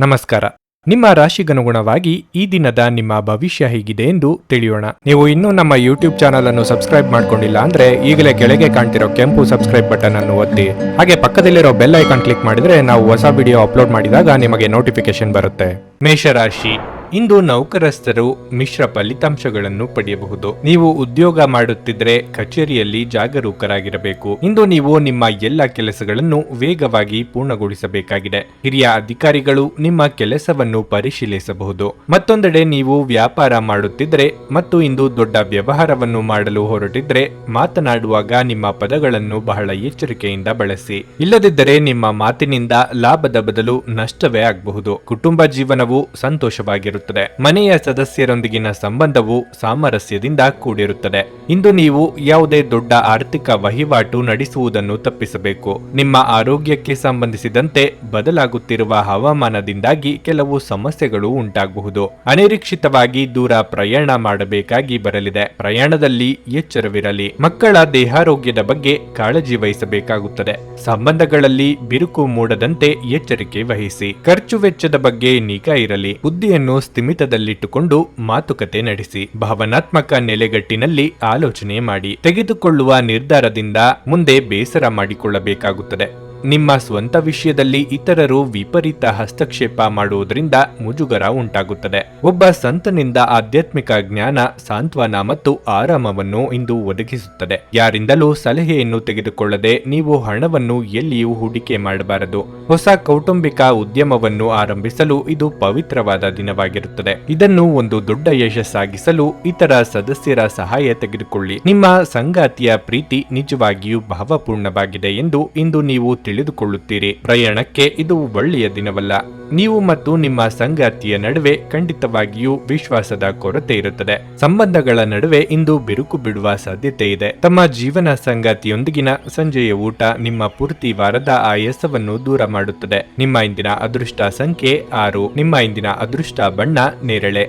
ನಮಸ್ಕಾರ. ನಿಮ್ಮ ರಾಶಿಗನುಗುಣವಾಗಿ ಈ ದಿನದ ನಿಮ್ಮ ಭವಿಷ್ಯ ಹೇಗಿದೆ ಎಂದು ತಿಳಿಯೋಣ. ನೀವು ಇನ್ನೂ ನಮ್ಮ ಯೂಟ್ಯೂಬ್ ಚಾನಲ್ ಅನ್ನು ಸಬ್ಸ್ಕ್ರೈಬ್ ಮಾಡ್ಕೊಂಡಿಲ್ಲ ಅಂದ್ರೆ ಈಗಲೇ ಕೆಳಗೆ ಕಾಣ್ತಿರೋ ಕೆಂಪು ಸಬ್ಸ್ಕ್ರೈಬ್ ಬಟನ್ ಅನ್ನು ಒತ್ತಿ, ಹಾಗೆ ಪಕ್ಕದಲ್ಲಿರೋ ಬೆಲ್ ಐಕಾನ್ ಕ್ಲಿಕ್ ಮಾಡಿದ್ರೆ ನಾವು ಹೊಸ ವಿಡಿಯೋ ಅಪ್ಲೋಡ್ ಮಾಡಿದಾಗ ನಿಮಗೆ ನೋಟಿಫಿಕೇಶನ್ ಬರುತ್ತೆ. ಮೇಷರಾಶಿ, ಇಂದು ನೌಕರಸ್ಥರು ಮಿಶ್ರ ಫಲಿತಾಂಶಗಳನ್ನು ಪಡೆಯಬಹುದು. ನೀವು ಉದ್ಯೋಗ ಮಾಡುತ್ತಿದ್ರೆ ಕಚೇರಿಯಲ್ಲಿ ಜಾಗರೂಕರಾಗಿರಬೇಕು. ಇಂದು ನೀವು ನಿಮ್ಮ ಎಲ್ಲ ಕೆಲಸಗಳನ್ನು ವೇಗವಾಗಿ ಪೂರ್ಣಗೊಳಿಸಬೇಕಾಗಿದೆ. ಹಿರಿಯ ಅಧಿಕಾರಿಗಳು ನಿಮ್ಮ ಕೆಲಸವನ್ನು ಪರಿಶೀಲಿಸಬಹುದು. ಮತ್ತೊಂದೆಡೆ ನೀವು ವ್ಯಾಪಾರ ಮಾಡುತ್ತಿದ್ರೆ ಮತ್ತು ಇಂದು ದೊಡ್ಡ ವ್ಯವಹಾರವನ್ನು ಮಾಡಲು ಹೊರಟಿದ್ರೆ ಮಾತನಾಡುವಾಗ ನಿಮ್ಮ ಪದಗಳನ್ನು ಬಹಳ ಎಚ್ಚರಿಕೆಯಿಂದ ಬಳಸಿ. ಇಲ್ಲದಿದ್ದರೆ ನಿಮ್ಮ ಮಾತಿನಿಂದ ಲಾಭದ ಬದಲು ನಷ್ಟವೇ ಆಗಬಹುದು. ಕುಟುಂಬ ಜೀವನವು ಸಂತೋಷವಾಗಿರುತ್ತದೆ. ಮನೆಯ ಸದಸ್ಯರೊಂದಿಗಿನ ಸಂಬಂಧವು ಸಾಮರಸ್ಯದಿಂದ ಕೂಡಿರುತ್ತದೆ. ಇಂದು ನೀವು ಯಾವುದೇ ದೊಡ್ಡ ಆರ್ಥಿಕ ವಹಿವಾಟು ನಡೆಸುವುದನ್ನು ತಪ್ಪಿಸಬೇಕು. ನಿಮ್ಮ ಆರೋಗ್ಯಕ್ಕೆ ಸಂಬಂಧಿಸಿದಂತೆ ಬದಲಾಗುತ್ತಿರುವ ಹವಾಮಾನದಿಂದಾಗಿ ಕೆಲವು ಸಮಸ್ಯೆಗಳು ಉಂಟಾಗಬಹುದು. ಅನಿರೀಕ್ಷಿತವಾಗಿ ದೂರ ಪ್ರಯಾಣ ಮಾಡಬೇಕಾಗಿ ಬರಲಿದೆ. ಪ್ರಯಾಣದಲ್ಲಿ ಎಚ್ಚರವಿರಲಿ. ಮಕ್ಕಳ ದೇಹಾರೋಗ್ಯದ ಬಗ್ಗೆ ಕಾಳಜಿ ವಹಿಸಬೇಕಾಗುತ್ತದೆ. ಸಂಬಂಧಗಳಲ್ಲಿ ಬಿರುಕು ಮೂಡದಂತೆ ಎಚ್ಚರಿಕೆ ವಹಿಸಿ. ಖರ್ಚು ವೆಚ್ಚದ ಬಗ್ಗೆ ನಿಗಾ ಇರಲಿ. ಬುದ್ಧಿಯನ್ನು ಸ್ಥಿಮಿತದಲ್ಲಿಟ್ಟುಕೊಂಡು ಮಾತುಕತೆ ನಡೆಸಿ. ಭಾವನಾತ್ಮಕ ನೆಲೆಗಟ್ಟಿನಲ್ಲಿ ಆಲೋಚನೆ ಮಾಡಿ. ತೆಗೆದುಕೊಳ್ಳುವ ನಿರ್ಧಾರದಿಂದ ಮುಂದೆ ಬೇಸರ ಮಾಡಿಕೊಳ್ಳಬೇಕಾಗುತ್ತದೆ. ನಿಮ್ಮ ಸ್ವಂತ ವಿಷಯದಲ್ಲಿ ಇತರರು ವಿಪರೀತ ಹಸ್ತಕ್ಷೇಪ ಮಾಡುವುದರಿಂದ ಮುಜುಗರ ಉಂಟಾಗುತ್ತದೆ. ಒಬ್ಬ ಸಂತನಿಂದ ಆಧ್ಯಾತ್ಮಿಕ ಜ್ಞಾನ, ಸಾಂತ್ವನ ಮತ್ತು ಆರಾಮವನ್ನು ಇಂದು ಒದಗಿಸುತ್ತದೆ. ಯಾರಿಂದಲೂ ಸಲಹೆಯನ್ನು ತೆಗೆದುಕೊಳ್ಳದೆ ನೀವು ಹಣವನ್ನು ಎಲ್ಲಿಯೂ ಹೂಡಿಕೆ ಮಾಡಬಾರದು. ಹೊಸ ಕೌಟುಂಬಿಕ ಉದ್ಯಮವನ್ನು ಆರಂಭಿಸಲು ಇದು ಪವಿತ್ರವಾದ ದಿನವಾಗಿರುತ್ತದೆ. ಇದನ್ನು ಒಂದು ದೊಡ್ಡ ಯಶಸ್ಸಾಗಿಸಲು ಇತರ ಸದಸ್ಯರ ಸಹಾಯ ತೆಗೆದುಕೊಳ್ಳಿ. ನಿಮ್ಮ ಸಂಗಾತಿಯ ಪ್ರೀತಿ ನಿಜವಾಗಿಯೂ ಭಾವಪೂರ್ಣವಾಗಿದೆ ಎಂದು ಇಂದು ನೀವು ತಿಳಿದುಕೊಳ್ಳುತ್ತೀರಿ. ಪ್ರಯಾಣಕ್ಕೆ ಇದು ಒಳ್ಳೆಯ ದಿನವಲ್ಲ. ನೀವು ಮತ್ತು ನಿಮ್ಮ ಸಂಗಾತಿಯ ನಡುವೆ ಖಂಡಿತವಾಗಿಯೂ ವಿಶ್ವಾಸದ ಕೊರತೆ ಇರುತ್ತದೆ. ಸಂಬಂಧಗಳ ನಡುವೆ ಇಂದು ಬಿರುಕು ಬಿಡುವ ಸಾಧ್ಯತೆ ಇದೆ. ತಮ್ಮ ಜೀವನ ಸಂಗಾತಿಯೊಂದಿಗಿನ ಸಂಜೆಯ ಊಟ ನಿಮ್ಮ ಪೂರ್ತಿ ವಾರದ ಆಯಾಸವನ್ನು ದೂರ ಮಾಡುತ್ತದೆ. ನಿಮ್ಮ ಇಂದಿನ ಅದೃಷ್ಟ ಸಂಖ್ಯೆ 6. ನಿಮ್ಮ ಇಂದಿನ ಅದೃಷ್ಟ ಬಣ್ಣ ನೇರಳೆ.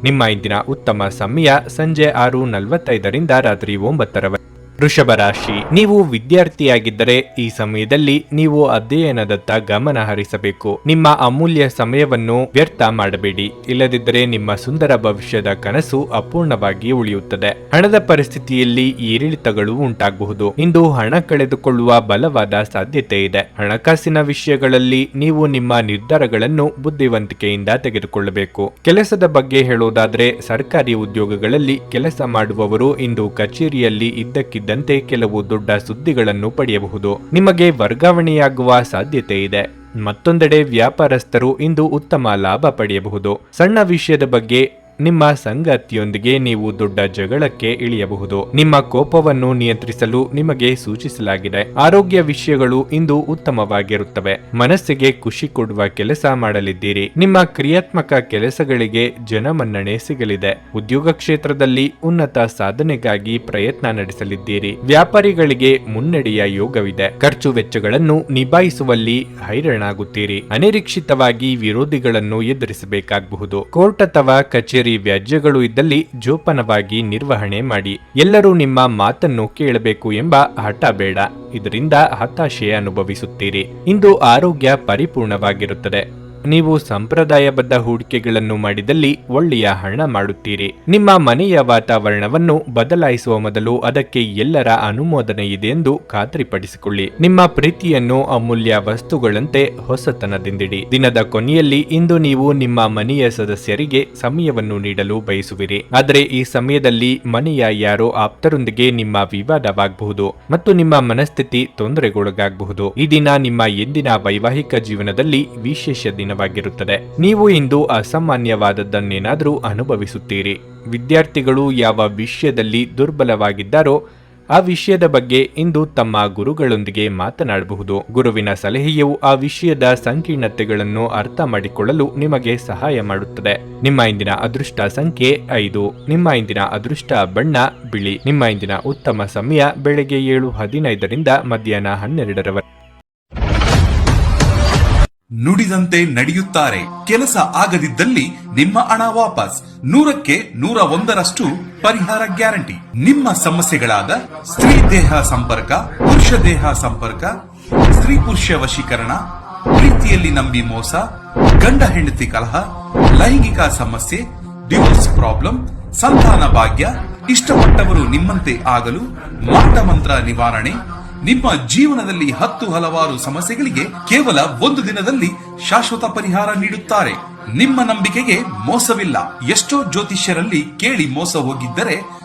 ನಿಮ್ಮ ಇಂದಿನ ಉತ್ತಮ ಸಮಯ ಸಂಜೆ 6:45ರಿಂದ ರಾತ್ರಿ 9:00. ವೃಷಭ ರಾಶಿ, ನೀವು ವಿದ್ಯಾರ್ಥಿಯಾಗಿದ್ದರೆ ಈ ಸಮಯದಲ್ಲಿ ನೀವು ಅಧ್ಯಯನದತ್ತ ಗಮನ ಹರಿಸಬೇಕು. ನಿಮ್ಮ ಅಮೂಲ್ಯ ಸಮಯವನ್ನು ವ್ಯರ್ಥ ಮಾಡಬೇಡಿ. ಇಲ್ಲದಿದ್ದರೆ ನಿಮ್ಮ ಸುಂದರ ಭವಿಷ್ಯದ ಕನಸು ಅಪೂರ್ಣವಾಗಿ ಉಳಿಯುತ್ತದೆ. ಹಣದ ಪರಿಸ್ಥಿತಿಯಲ್ಲಿ ಏರಿಳಿತಗಳು ಉಂಟಾಗಬಹುದು. ಇಂದು ಹಣ ಕಳೆದುಕೊಳ್ಳುವ ಬಲವಾದ ಸಾಧ್ಯತೆ ಇದೆ. ಹಣಕಾಸಿನ ವಿಷಯಗಳಲ್ಲಿ ನೀವು ನಿಮ್ಮ ನಿರ್ಧಾರಗಳನ್ನು ಬುದ್ಧಿವಂತಿಕೆಯಿಂದ ತೆಗೆದುಕೊಳ್ಳಬೇಕು. ಕೆಲಸದ ಬಗ್ಗೆ ಹೇಳೋದಾದ್ರೆ ಸರ್ಕಾರಿ ಉದ್ಯೋಗಗಳಲ್ಲಿ ಕೆಲಸ ಮಾಡುವವರು ಇಂದು ಕಚೇರಿಯಲ್ಲಿ ಇದ್ದಕ್ಕಿದ್ದಂತೆ ಕೆಲವು ದೊಡ್ಡ ಸುದ್ದಿಗಳನ್ನು ಪಡೆಯಬಹುದು. ನಿಮಗೆ ವರ್ಗಾವಣೆಯಾಗುವ ಸಾಧ್ಯತೆ ಇದೆ. ಮತ್ತೊಂದೆಡೆ ವ್ಯಾಪಾರಸ್ಥರು ಇಂದು ಉತ್ತಮ ಲಾಭ ಪಡೆಯಬಹುದು. ಸಣ್ಣ ವಿಷಯದ ಬಗ್ಗೆ ನಿಮ್ಮ ಸಂಗಾತಿಯೊಂದಿಗೆ ನೀವು ದೊಡ್ಡ ಜಗಳಕ್ಕೆ ಇಳಿಯಬಹುದು. ನಿಮ್ಮ ಕೋಪವನ್ನು ನಿಯಂತ್ರಿಸಲು ನಿಮಗೆ ಸೂಚಿಸಲಾಗಿದೆ. ಆರೋಗ್ಯ ವಿಷಯಗಳು ಇಂದು ಉತ್ತಮವಾಗಿರುತ್ತವೆ. ಮನಸ್ಸಿಗೆ ಖುಷಿ ಕೊಡುವ ಕೆಲಸ ಮಾಡಲಿದ್ದೀರಿ. ನಿಮ್ಮ ಕ್ರಿಯಾತ್ಮಕ ಕೆಲಸಗಳಿಗೆ ಜನಮನ್ನಣೆ ಸಿಗಲಿದೆ. ಉದ್ಯೋಗ ಕ್ಷೇತ್ರದಲ್ಲಿ ಉನ್ನತ ಸಾಧನೆಗಾಗಿ ಪ್ರಯತ್ನ ನಡೆಸಲಿದ್ದೀರಿ. ವ್ಯಾಪಾರಿಗಳಿಗೆ ಮುನ್ನಡೆಯ ಯೋಗವಿದೆ. ಖರ್ಚು ವೆಚ್ಚಗಳನ್ನು ನಿಭಾಯಿಸುವಲ್ಲಿ ಹೈರಾಣಾಗುತ್ತೀರಿ. ಅನಿರೀಕ್ಷಿತವಾಗಿ ವಿರೋಧಿಗಳನ್ನು ಎದುರಿಸಬೇಕಾಗಬಹುದು. ಕೋರ್ಟ್ ಅಥವಾ ಕಚೇರಿ ವ್ಯಾಜ್ಯಗಳು ಇದ್ದಲ್ಲಿ ಜೋಪಾನವಾಗಿ ನಿರ್ವಹಣೆ ಮಾಡಿ. ಎಲ್ಲರೂ ನಿಮ್ಮ ಮಾತನ್ನು ಕೇಳಬೇಕು ಎಂಬ ಹಠ ಬೇಡ. ಇದರಿಂದ ಹತಾಶೆ ಅನುಭವಿಸುತ್ತೀರಿ. ಇಂದು ಆರೋಗ್ಯ ಪರಿಪೂರ್ಣವಾಗಿರುತ್ತದೆ. ನೀವು ಸಂಪ್ರದಾಯಬದ್ಧ ಹೂಡಿಕೆಗಳನ್ನು ಮಾಡಿದಲ್ಲಿ ಒಳ್ಳೆಯ ಹಣ ಮಾಡುತ್ತೀರಿ. ನಿಮ್ಮ ಮನೆಯ ವಾತಾವರಣವನ್ನು ಬದಲಾಯಿಸುವ ಮೊದಲು ಅದಕ್ಕೆ ಎಲ್ಲರ ಅನುಮೋದನೆ ಇದೆ ಎಂದು ಖಾತ್ರಿಪಡಿಸಿಕೊಳ್ಳಿ. ನಿಮ್ಮ ಪ್ರೀತಿಯನ್ನು ಅಮೂಲ್ಯ ವಸ್ತುಗಳಂತೆ ಹೊಸತನದಿಂದಿಡಿ. ದಿನದ ಕೊನೆಯಲ್ಲಿ ಇಂದು ನೀವು ನಿಮ್ಮ ಮನೆಯ ಸದಸ್ಯರಿಗೆ ಸಮಯವನ್ನು ನೀಡಲು ಬಯಸುವಿರಿ. ಆದರೆ ಈ ಸಮಯದಲ್ಲಿ ಮನೆಯ ಯಾರೋ ಆಪ್ತರೊಂದಿಗೆ ನಿಮ್ಮ ವಿವಾದವಾಗಬಹುದು ಮತ್ತು ನಿಮ್ಮ ಮನಸ್ಥಿತಿ ತೊಂದರೆಗೊಳಗಾಗಬಹುದು. ಈ ದಿನ ನಿಮ್ಮ ಎಂದಿನ ವೈವಾಹಿಕ ಜೀವನದಲ್ಲಿ ವಿಶೇಷ ದಿನವಾಗಿರುತ್ತದೆ. ನೀವು ಇಂದು ಅಸಾಮಾನ್ಯವಾದದ್ದನ್ನೇನಾದರೂ ಅನುಭವಿಸುತ್ತೀರಿ. ವಿದ್ಯಾರ್ಥಿಗಳು ಯಾವ ವಿಷಯದಲ್ಲಿ ದುರ್ಬಲವಾಗಿದ್ದಾರೋ ಆ ವಿಷಯದ ಬಗ್ಗೆ ಇಂದು ತಮ್ಮ ಗುರುಗಳೊಂದಿಗೆ ಮಾತನಾಡಬಹುದು. ಗುರುವಿನ ಸಲಹೆಯು ಆ ವಿಷಯದ ಸಂಕೀರ್ಣತೆಗಳನ್ನು ಅರ್ಥ ಮಾಡಿಕೊಳ್ಳಲು ನಿಮಗೆ ಸಹಾಯ ಮಾಡುತ್ತದೆ. ನಿಮ್ಮ ಇಂದಿನ ಅದೃಷ್ಟ ಸಂಖ್ಯೆ 5. ನಿಮ್ಮ ಇಂದಿನ ಅದೃಷ್ಟ ಬಣ್ಣ ಬಿಳಿ. ನಿಮ್ಮ ಇಂದಿನ ಉತ್ತಮ ಸಮಯ ಬೆಳಗ್ಗೆ 7:15ರಿಂದ ಮಧ್ಯಾಹ್ನ 12:00. ನುಡಿದಂತೆ ನಡೆಯುತ್ತಾರೆ. ಕೆಲಸ ಆಗದಿದ್ದಲ್ಲಿ ನಿಮ್ಮ ಹಣ ವಾಪಸ್. 100ಕ್ಕೆ 101ರಷ್ಟು ಪರಿಹಾರ ಗ್ಯಾರಂಟಿ. ನಿಮ್ಮ ಸಮಸ್ಯೆಗಳಾದ ಸ್ತ್ರೀ ದೇಹ ಸಂಪರ್ಕ, ಪುರುಷ ದೇಹ ಸಂಪರ್ಕ, ಸ್ತ್ರೀ ಪುರುಷ ವಶೀಕರಣ, ಪ್ರೀತಿಯಲ್ಲಿ ನಂಬಿ ಮೋಸ, ಗಂಡ ಹೆಂಡತಿ ಕಲಹ, ಲೈಂಗಿಕ ಸಮಸ್ಯೆ, ಡಿವೋರ್ಸ್ ಪ್ರಾಬ್ಲಮ್, ಸಂತಾನ ಭಾಗ್ಯ, ಇಷ್ಟಪಟ್ಟವರು ನಿಮ್ಮಂತೆ ಆಗಲು ಮಾಟ ಮಂತ್ರ ನಿವಾರಣೆ. ನಿಮ್ಮ ಜೀವನದಲ್ಲಿ 10 ಹಲವಾರು ಸಮಸ್ಯೆಗಳಿಗೆ ಕೇವಲ 1 ದಿನದಲ್ಲಿ ಶಾಶ್ವತ ಪರಿಹಾರ ನೀಡುತ್ತಾರೆ. ನಿಮ್ಮ ನಂಬಿಕೆಗೆ ಮೋಸವಿಲ್ಲ. ಎಷ್ಟೋ ಜ್ಯೋತಿಷ್ಯರಲ್ಲಿ ಕೇಳಿ ಮೋಸ ಹೋಗಿದ್ದರೆ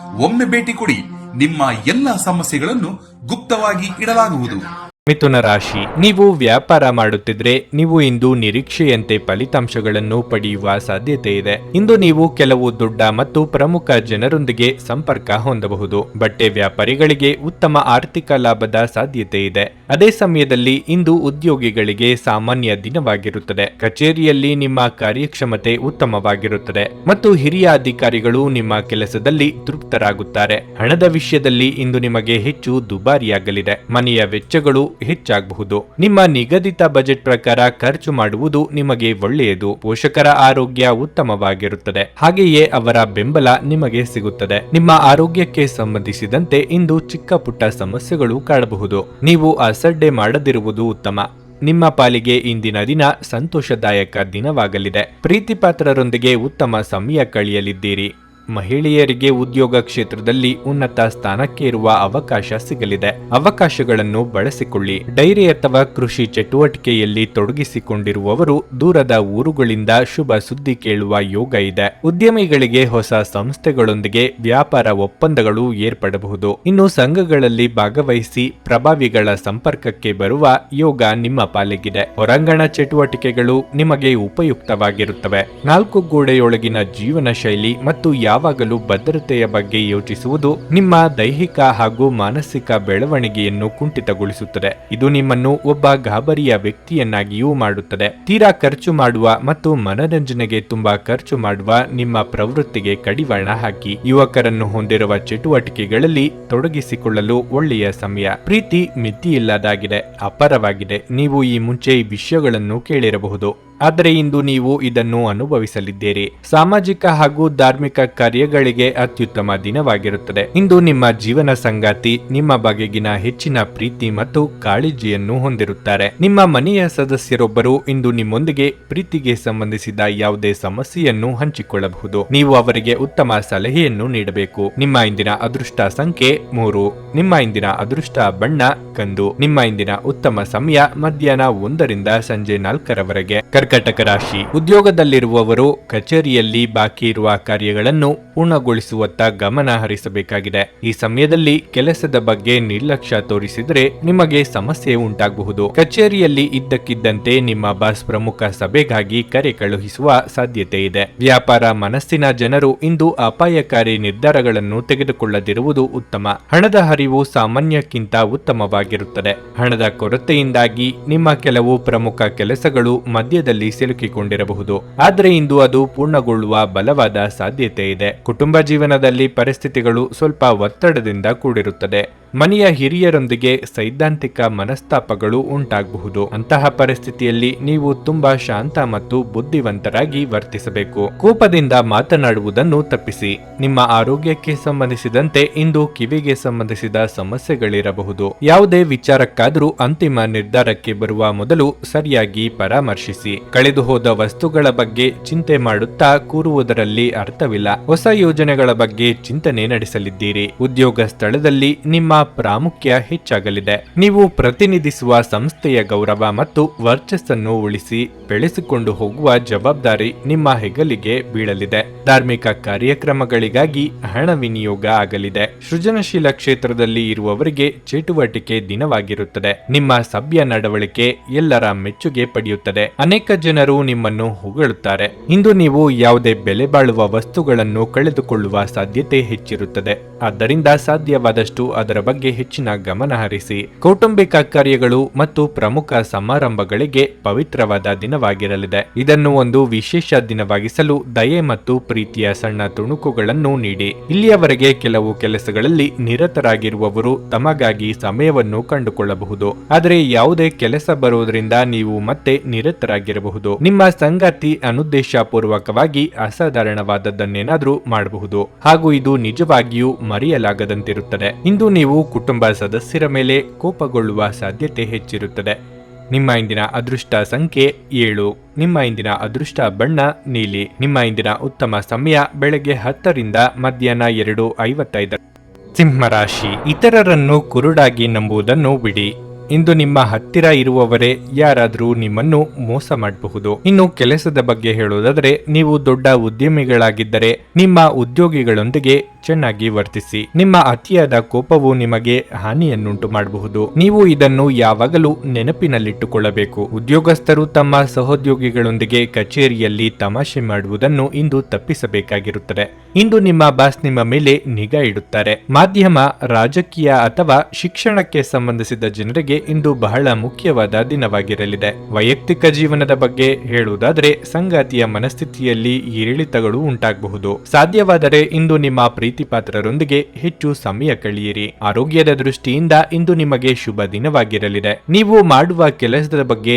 ಒಮ್ಮೆ ಭೇಟಿ ಕೊಡಿ. ನಿಮ್ಮ ಎಲ್ಲ ಸಮಸ್ಯೆಗಳನ್ನು ಗುಪ್ತವಾಗಿ ಇಡಲಾಗುವುದು. ಮಿಥುನ ರಾಶಿ, ನೀವು ವ್ಯಾಪಾರ ಮಾಡುತ್ತಿದ್ರೆ ನೀವು ಇಂದು ನಿರೀಕ್ಷೆಯಂತೆ ಫಲಿತಾಂಶಗಳನ್ನು ಪಡೆಯುವ ಸಾಧ್ಯತೆ ಇದೆ. ಇಂದು ನೀವು ಕೆಲವು ದೊಡ್ಡ ಮತ್ತು ಪ್ರಮುಖ ಜನರೊಂದಿಗೆ ಸಂಪರ್ಕ ಹೊಂದಬಹುದು. ಬಟ್ಟೆ ವ್ಯಾಪಾರಿಗಳಿಗೆ ಉತ್ತಮ ಆರ್ಥಿಕ ಲಾಭದ ಸಾಧ್ಯತೆ ಇದೆ. ಅದೇ ಸಮಯದಲ್ಲಿ ಇಂದು ಉದ್ಯೋಗಿಗಳಿಗೆ ಸಾಮಾನ್ಯ ದಿನವಾಗಿರುತ್ತದೆ. ಕಚೇರಿಯಲ್ಲಿ ನಿಮ್ಮ ಕಾರ್ಯಕ್ಷಮತೆ ಉತ್ತಮವಾಗಿರುತ್ತದೆ ಮತ್ತು ಹಿರಿಯ ಅಧಿಕಾರಿಗಳು ನಿಮ್ಮ ಕೆಲಸದಲ್ಲಿ ತೃಪ್ತರಾಗುತ್ತಾರೆ. ಹಣದ ವಿಷಯದಲ್ಲಿ ಇಂದು ನಿಮಗೆ ಹೆಚ್ಚು ದುಬಾರಿಯಾಗಲಿದೆ. ಮನೆಯ ವೆಚ್ಚಗಳು ಹೆಚ್ಚಾಗಬಹುದು. ನಿಮ್ಮ ನಿಗದಿತ ಬಜೆಟ್ ಪ್ರಕಾರ ಖರ್ಚು ಮಾಡುವುದು ನಿಮಗೆ ಒಳ್ಳೆಯದು. ಪೋಷಕರ ಆರೋಗ್ಯ ಉತ್ತಮವಾಗಿರುತ್ತದೆ, ಹಾಗೆಯೇ ಅವರ ಬೆಂಬಲ ನಿಮಗೆ ಸಿಗುತ್ತದೆ. ನಿಮ್ಮ ಆರೋಗ್ಯಕ್ಕೆ ಸಂಬಂಧಿಸಿದಂತೆ ಇಂದು ಚಿಕ್ಕ ಪುಟ್ಟ ಸಮಸ್ಯೆಗಳು ಕಾಡಬಹುದು. ನೀವು ಅಸಡ್ಡೆ ಮಾಡದಿರುವುದು ಉತ್ತಮ. ನಿಮ್ಮ ಪಾಲಿಗೆ ಇಂದಿನ ದಿನ ಸಂತೋಷದಾಯಕ ದಿನವಾಗಲಿದೆ. ಪ್ರೀತಿಪಾತ್ರರೊಂದಿಗೆ ಉತ್ತಮ ಸಮಯ ಕಳೆಯಲಿದ್ದೀರಿ. ಮಹಿಳೆಯರಿಗೆ ಉದ್ಯೋಗ ಕ್ಷೇತ್ರದಲ್ಲಿ ಉನ್ನತ ಸ್ಥಾನಕ್ಕೆ ಇರುವ ಅವಕಾಶ ಸಿಗಲಿದೆ. ಅವಕಾಶಗಳನ್ನು ಬಳಸಿಕೊಳ್ಳಿ. ಡೈರಿ ಅಥವಾ ಕೃಷಿ ಚಟುವಟಿಕೆಯಲ್ಲಿ ತೊಡಗಿಸಿಕೊಂಡಿರುವವರು ದೂರದ ಊರುಗಳಿಂದ ಶುಭ ಸುದ್ದಿ ಕೇಳುವ ಯೋಗ ಇದೆ. ಉದ್ಯಮಿಗಳಿಗೆ ಹೊಸ ಸಂಸ್ಥೆಗಳೊಂದಿಗೆ ವ್ಯಾಪಾರ ಒಪ್ಪಂದಗಳು ಏರ್ಪಡಬಹುದು. ಇನ್ನು ಸಂಘಗಳಲ್ಲಿ ಭಾಗವಹಿಸಿ ಪ್ರಭಾವಿಗಳ ಸಂಪರ್ಕಕ್ಕೆ ಬರುವ ಯೋಗ ನಿಮ್ಮ ಪಾಲಿಗಿದೆ. ಹೊರಾಂಗಣ ಚಟುವಟಿಕೆಗಳು ನಿಮಗೆ ಉಪಯುಕ್ತವಾಗಿರುತ್ತವೆ. 4 ಗೋಡೆಯೊಳಗಿನ ಜೀವನ ಶೈಲಿ ಮತ್ತು ಯಾವಾಗಲೂ ಭದ್ರತೆಯ ಬಗ್ಗೆ ಯೋಚಿಸುವುದು ನಿಮ್ಮ ದೈಹಿಕ ಹಾಗೂ ಮಾನಸಿಕ ಬೆಳವಣಿಗೆಯನ್ನು ಕುಂಠಿತಗೊಳಿಸುತ್ತದೆ. ಇದು ನಿಮ್ಮನ್ನು ಒಬ್ಬ ಗಾಬರಿಯ ವ್ಯಕ್ತಿಯನ್ನಾಗಿಯೂ ಮಾಡುತ್ತದೆ. ತೀರಾ ಖರ್ಚು ಮಾಡುವ ಮತ್ತು ಮನರಂಜನೆಗೆ ತುಂಬಾ ಖರ್ಚು ಮಾಡುವ ನಿಮ್ಮ ಪ್ರವೃತ್ತಿಗೆ ಕಡಿವಾಣ ಹಾಕಿ. ಯುವಕರನ್ನು ಹೊಂದಿರುವ ಚಟುವಟಿಕೆಗಳಲ್ಲಿ ತೊಡಗಿಸಿಕೊಳ್ಳಲು ಒಳ್ಳೆಯ ಸಮಯ. ಪ್ರೀತಿ ಮಿತಿಯಿಲ್ಲದಾಗಿದೆ, ಅಪಾರವಾಗಿದೆ. ನೀವು ಈ ಮುಂಚೆ ಈ ವಿಷಯಗಳನ್ನು ಕೇಳಿರಬಹುದು, ಆದರೆ ಇಂದು ನೀವು ಇದನ್ನು ಅನುಭವಿಸಲಿದ್ದೀರಿ. ಸಾಮಾಜಿಕ ಹಾಗೂ ಧಾರ್ಮಿಕ ಕಾರ್ಯಗಳಿಗೆ ಅತ್ಯುತ್ತಮ ದಿನವಾಗಿರುತ್ತದೆ. ಇಂದು ನಿಮ್ಮ ಜೀವನ ಸಂಗಾತಿ ನಿಮ್ಮ ಬಗೆಗಿನ ಹೆಚ್ಚಿನ ಪ್ರೀತಿ ಮತ್ತು ಕಾಳಜಿಯನ್ನು ಹೊಂದಿರುತ್ತಾರೆ. ನಿಮ್ಮ ಮನೆಯ ಸದಸ್ಯರೊಬ್ಬರು ಇಂದು ನಿಮ್ಮೊಂದಿಗೆ ಪ್ರೀತಿಗೆ ಸಂಬಂಧಿಸಿದ ಯಾವುದೇ ಸಮಸ್ಯೆಯನ್ನು ಹಂಚಿಕೊಳ್ಳಬಹುದು. ನೀವು ಅವರಿಗೆ ಉತ್ತಮ ಸಲಹೆಯನ್ನು ನೀಡಬೇಕು. ನಿಮ್ಮ ಇಂದಿನ ಅದೃಷ್ಟ ಸಂಖ್ಯೆ 3. ನಿಮ್ಮ ಇಂದಿನ ಅದೃಷ್ಟ ಬಣ್ಣ ಕಂದು. ನಿಮ್ಮ ಇಂದಿನ ಉತ್ತಮ ಸಮಯ ಮಧ್ಯಾಹ್ನ 1 ರಿಂದ ಸಂಜೆ 4 ರವರೆಗೆ. ಕರ್ಕಟಕ ರಾಶಿ, ಉದ್ಯೋಗದಲ್ಲಿರುವವರು ಕಚೇರಿಯಲ್ಲಿ ಬಾಕಿ ಇರುವ ಕಾರ್ಯಗಳನ್ನು ಪೂರ್ಣಗೊಳಿಸುವತ್ತ ಗಮನ ಹರಿಸಬೇಕಾಗಿದೆ. ಈ ಸಮಯದಲ್ಲಿ ಕೆಲಸದ ಬಗ್ಗೆ ನಿರ್ಲಕ್ಷ್ಯ ತೋರಿಸಿದರೆ ನಿಮಗೆ ಸಮಸ್ಯೆ ಉಂಟಾಗಬಹುದು. ಕಚೇರಿಯಲ್ಲಿ ಇದ್ದಕ್ಕಿದ್ದಂತೆ ನಿಮ್ಮ ಬಾಸ್ ಪ್ರಮುಖ ಸಭೆಗಾಗಿ ಕರೆ ಕಳುಹಿಸುವ ಸಾಧ್ಯತೆ ಇದೆ. ವ್ಯಾಪಾರ ಮನಸ್ಸಿನ ಜನರು ಇಂದು ಅಪಾಯಕಾರಿ ನಿರ್ಧಾರಗಳನ್ನು ತೆಗೆದುಕೊಳ್ಳದಿರುವುದು ಉತ್ತಮ. ಹಣದ ಹರಿವು ಸಾಮಾನ್ಯಕ್ಕಿಂತ ಉತ್ತಮವಾಗಿರುತ್ತದೆ. ಹಣದ ಕೊರತೆಯಿಂದಾಗಿ ನಿಮ್ಮ ಕೆಲವು ಪ್ರಮುಖ ಕೆಲಸಗಳು ಮಧ್ಯದಲ್ಲಿ ಸಿಲುಕಿಕೊಂಡಿರಬಹುದು, ಆದರೆ ಇಂದು ಅದು ಪೂರ್ಣಗೊಳ್ಳುವ ಬಲವಾದ ಸಾಧ್ಯತೆ ಇದೆ. ಕುಟುಂಬ ಜೀವನದಲ್ಲಿ ಪರಿಸ್ಥಿತಿಗಳು ಸ್ವಲ್ಪ ಒತ್ತಡದಿಂದ ಕೂಡಿರುತ್ತದೆ. ಮನೆಯ ಹಿರಿಯರೊಂದಿಗೆ ಸೈದ್ಧಾಂತಿಕ ಮನಸ್ತಾಪಗಳು ಉಂಟಾಗಬಹುದು. ಅಂತಹ ಪರಿಸ್ಥಿತಿಯಲ್ಲಿ ನೀವು ತುಂಬಾ ಶಾಂತ ಮತ್ತು ಬುದ್ಧಿವಂತರಾಗಿ ವರ್ತಿಸಬೇಕು. ಕೋಪದಿಂದ ಮಾತನಾಡುವುದನ್ನು ತಪ್ಪಿಸಿ. ನಿಮ್ಮ ಆರೋಗ್ಯಕ್ಕೆ ಸಂಬಂಧಿಸಿದಂತೆ ಇಂದು ಕಿವಿಗೆ ಸಂಬಂಧಿಸಿದ ಸಮಸ್ಯೆಗಳಿರಬಹುದು. ಯಾವುದೇ ವಿಚಾರಕ್ಕಾದರೂ ಅಂತಿಮ ನಿರ್ಧಾರಕ್ಕೆ ಬರುವ ಮೊದಲು ಸರಿಯಾಗಿ ಪರಾಮರ್ಶಿಸಿ. ಕಳೆದು ಹೋದ ವಸ್ತುಗಳ ಬಗ್ಗೆ ಚಿಂತೆ ಮಾಡುತ್ತಾ ಕೂರುವುದರಲ್ಲಿ ಅರ್ಥವಿಲ್ಲ. ಹೊಸ ಯೋಜನೆಗಳ ಬಗ್ಗೆ ಚಿಂತನೆ ನಡೆಸಲಿದ್ದೀರಿ. ಉದ್ಯೋಗ ಸ್ಥಳದಲ್ಲಿ ನಿಮ್ಮ ಪ್ರಾಮುಖ್ಯ ಹೆಚ್ಚಾಗಲಿದೆ. ನೀವು ಪ್ರತಿನಿಧಿಸುವ ಸಂಸ್ಥೆಯ ಗೌರವ ಮತ್ತು ವರ್ಚಸ್ಸನ್ನು ಉಳಿಸಿ ಬೆಳೆಸಿಕೊಂಡು ಹೋಗುವ ಜವಾಬ್ದಾರಿ ನಿಮ್ಮ ಹೆಗಲಿಗೆ ಬೀಳಲಿದೆ. ಧಾರ್ಮಿಕ ಕಾರ್ಯಕ್ರಮಗಳಿಗಾಗಿ ಹಣ ವಿನಿಯೋಗ ಆಗಲಿದೆ. ಸೃಜನಶೀಲ ಕ್ಷೇತ್ರದಲ್ಲಿ ಇರುವವರಿಗೆ ಚಟುವಟಿಕೆ ದಿನವಾಗಿರುತ್ತದೆ. ನಿಮ್ಮ ಸಭ್ಯ ನಡವಳಿಕೆ ಎಲ್ಲರ ಮೆಚ್ಚುಗೆ ಪಡೆಯುತ್ತದೆ. ಅನೇಕ ಜನರು ನಿಮ್ಮನ್ನು ಹೊಗಳುತ್ತಾರೆ. ಇಂದು ನೀವು ಯಾವುದೇ ಬೆಲೆ ಬಾಳುವ ವಸ್ತುಗಳನ್ನು ಕಳೆದುಕೊಳ್ಳುವ ಸಾಧ್ಯತೆ ಹೆಚ್ಚಿರುತ್ತದೆ. ಆದ್ದರಿಂದ ಸಾಧ್ಯವಾದಷ್ಟು ಅದರ ಬಗ್ಗೆ ಹೆಚ್ಚಿನ ಗಮನ ಹರಿಸಿ. ಕೌಟುಂಬಿಕ ಕಾರ್ಯಗಳು ಮತ್ತು ಪ್ರಮುಖ ಸಮಾರಂಭಗಳಿಗೆ ಪವಿತ್ರವಾದ ದಿನವಾಗಿರಲಿದೆ. ಇದನ್ನು ಒಂದು ವಿಶೇಷ ದಿನವಾಗಿಸಲು ದಯೆ ಮತ್ತು ಪ್ರೀತಿಯ ಸಣ್ಣ ತುಣುಕುಗಳನ್ನು ನೀಡಿ. ಇಲ್ಲಿಯವರೆಗೆ ಕೆಲವು ಕೆಲಸಗಳಲ್ಲಿ ನಿರತರಾಗಿರುವವರು ತಮಗಾಗಿ ಸಮಯವನ್ನು ಕಂಡುಕೊಳ್ಳಬಹುದು, ಆದರೆ ಯಾವುದೇ ಕೆಲಸ ಬರುವುದರಿಂದ ನೀವು ಮತ್ತೆ ನಿರತರಾಗಿರಬಹುದು. ನಿಮ್ಮ ಸಂಗಾತಿ ಅನುದ್ದೇಶಪೂರ್ವಕವಾಗಿ ಅಸಾಧಾರಣವಾದದ್ದನ್ನೇನಾದ್ರೂ ಮಾಡಬಹುದು, ಹಾಗೂ ಇದು ನಿಜವಾಗಿಯೂ ಮರೆಯಲಾಗದಂತಿರುತ್ತದೆ. ಇಂದು ನೀವು ಕುಟುಂಬ ಸದಸ್ಯರ ಮೇಲೆ ಕೋಪಗೊಳ್ಳುವ ಸಾಧ್ಯತೆ ಹೆಚ್ಚಿರುತ್ತದೆ. ನಿಮ್ಮ ಇಂದಿನ ಅದೃಷ್ಟ ಸಂಖ್ಯೆ 7. ನಿಮ್ಮ ಇಂದಿನ ಅದೃಷ್ಟ ಬಣ್ಣ ನೀಲಿ. ನಿಮ್ಮ ಇಂದಿನ ಉತ್ತಮ ಸಮಯ ಬೆಳಗ್ಗೆ 10 ರಿಂದ ಮಧ್ಯಾಹ್ನ 2:55. ಸಿಂಹರಾಶಿ. ಇತರರನ್ನು ಕುರುಡಾಗಿ ನಂಬುವುದನ್ನು ಬಿಡಿ. ಇಂದು ನಿಮ್ಮ ಹತ್ತಿರ ಇರುವವರೇ ಯಾರಾದರೂ ನಿಮ್ಮನ್ನು ಮೋಸ ಮಾಡಬಹುದು. ಇನ್ನು ಕೆಲಸದ ಬಗ್ಗೆ ಹೇಳುವುದಾದರೆ, ನೀವು ದೊಡ್ಡ ಉದ್ಯಮಿಗಳಾಗಿದ್ದರೆ ನಿಮ್ಮ ಉದ್ಯೋಗಿಗಳೊಂದಿಗೆ ಚೆನ್ನಾಗಿ ವರ್ತಿಸಿ. ನಿಮ್ಮ ಅತಿಯಾದ ಕೋಪವು ನಿಮಗೆ ಹಾನಿಯನ್ನುಂಟು ಮಾಡಬಹುದು. ನೀವು ಇದನ್ನು ಯಾವಾಗಲೂ ನೆನಪಿನಲ್ಲಿಟ್ಟುಕೊಳ್ಳಬೇಕು. ಉದ್ಯೋಗಸ್ಥರು ತಮ್ಮ ಸಹೋದ್ಯೋಗಿಗಳೊಂದಿಗೆ ಕಚೇರಿಯಲ್ಲಿ ತಮಾಷೆ ಮಾಡುವುದನ್ನು ಇಂದು ತಪ್ಪಿಸಬೇಕಾಗಿರುತ್ತದೆ. ಇಂದು ನಿಮ್ಮ ಬಾಸ್ ನಿಮ್ಮ ಮೇಲೆ ನಿಗಾ ಇಡುತ್ತಾರೆ. ಮಾಧ್ಯಮ, ರಾಜಕೀಯ ಅಥವಾ ಶಿಕ್ಷಣಕ್ಕೆ ಸಂಬಂಧಿಸಿದ ಜನರಿಗೆ ಇಂದು ಬಹಳ ಮುಖ್ಯವಾದ ದಿನವಾಗಿರಲಿದೆ. ವೈಯಕ್ತಿಕ ಜೀವನದ ಬಗ್ಗೆ ಹೇಳುವುದಾದರೆ, ಸಂಗಾತಿಯ ಮನಸ್ಥಿತಿಯಲ್ಲಿ ಏರಿಳಿತಗಳು ಉಂಟಾಗಬಹುದು. ಸಾಧ್ಯವಾದರೆ ಇಂದು ನಿಮ್ಮ ಪ್ರೀತಿಪಾತ್ರರೊಂದಿಗೆ ಹೆಚ್ಚು ಸಮಯ ಕಳೆಯಿರಿ. ಆರೋಗ್ಯದ ದೃಷ್ಟಿಯಿಂದ ಇಂದು ನಿಮಗೆ ಶುಭ ದಿನವಾಗಿರಲಿದೆ. ನೀವು ಮಾಡುವ ಕೆಲಸದ ಬಗ್ಗೆ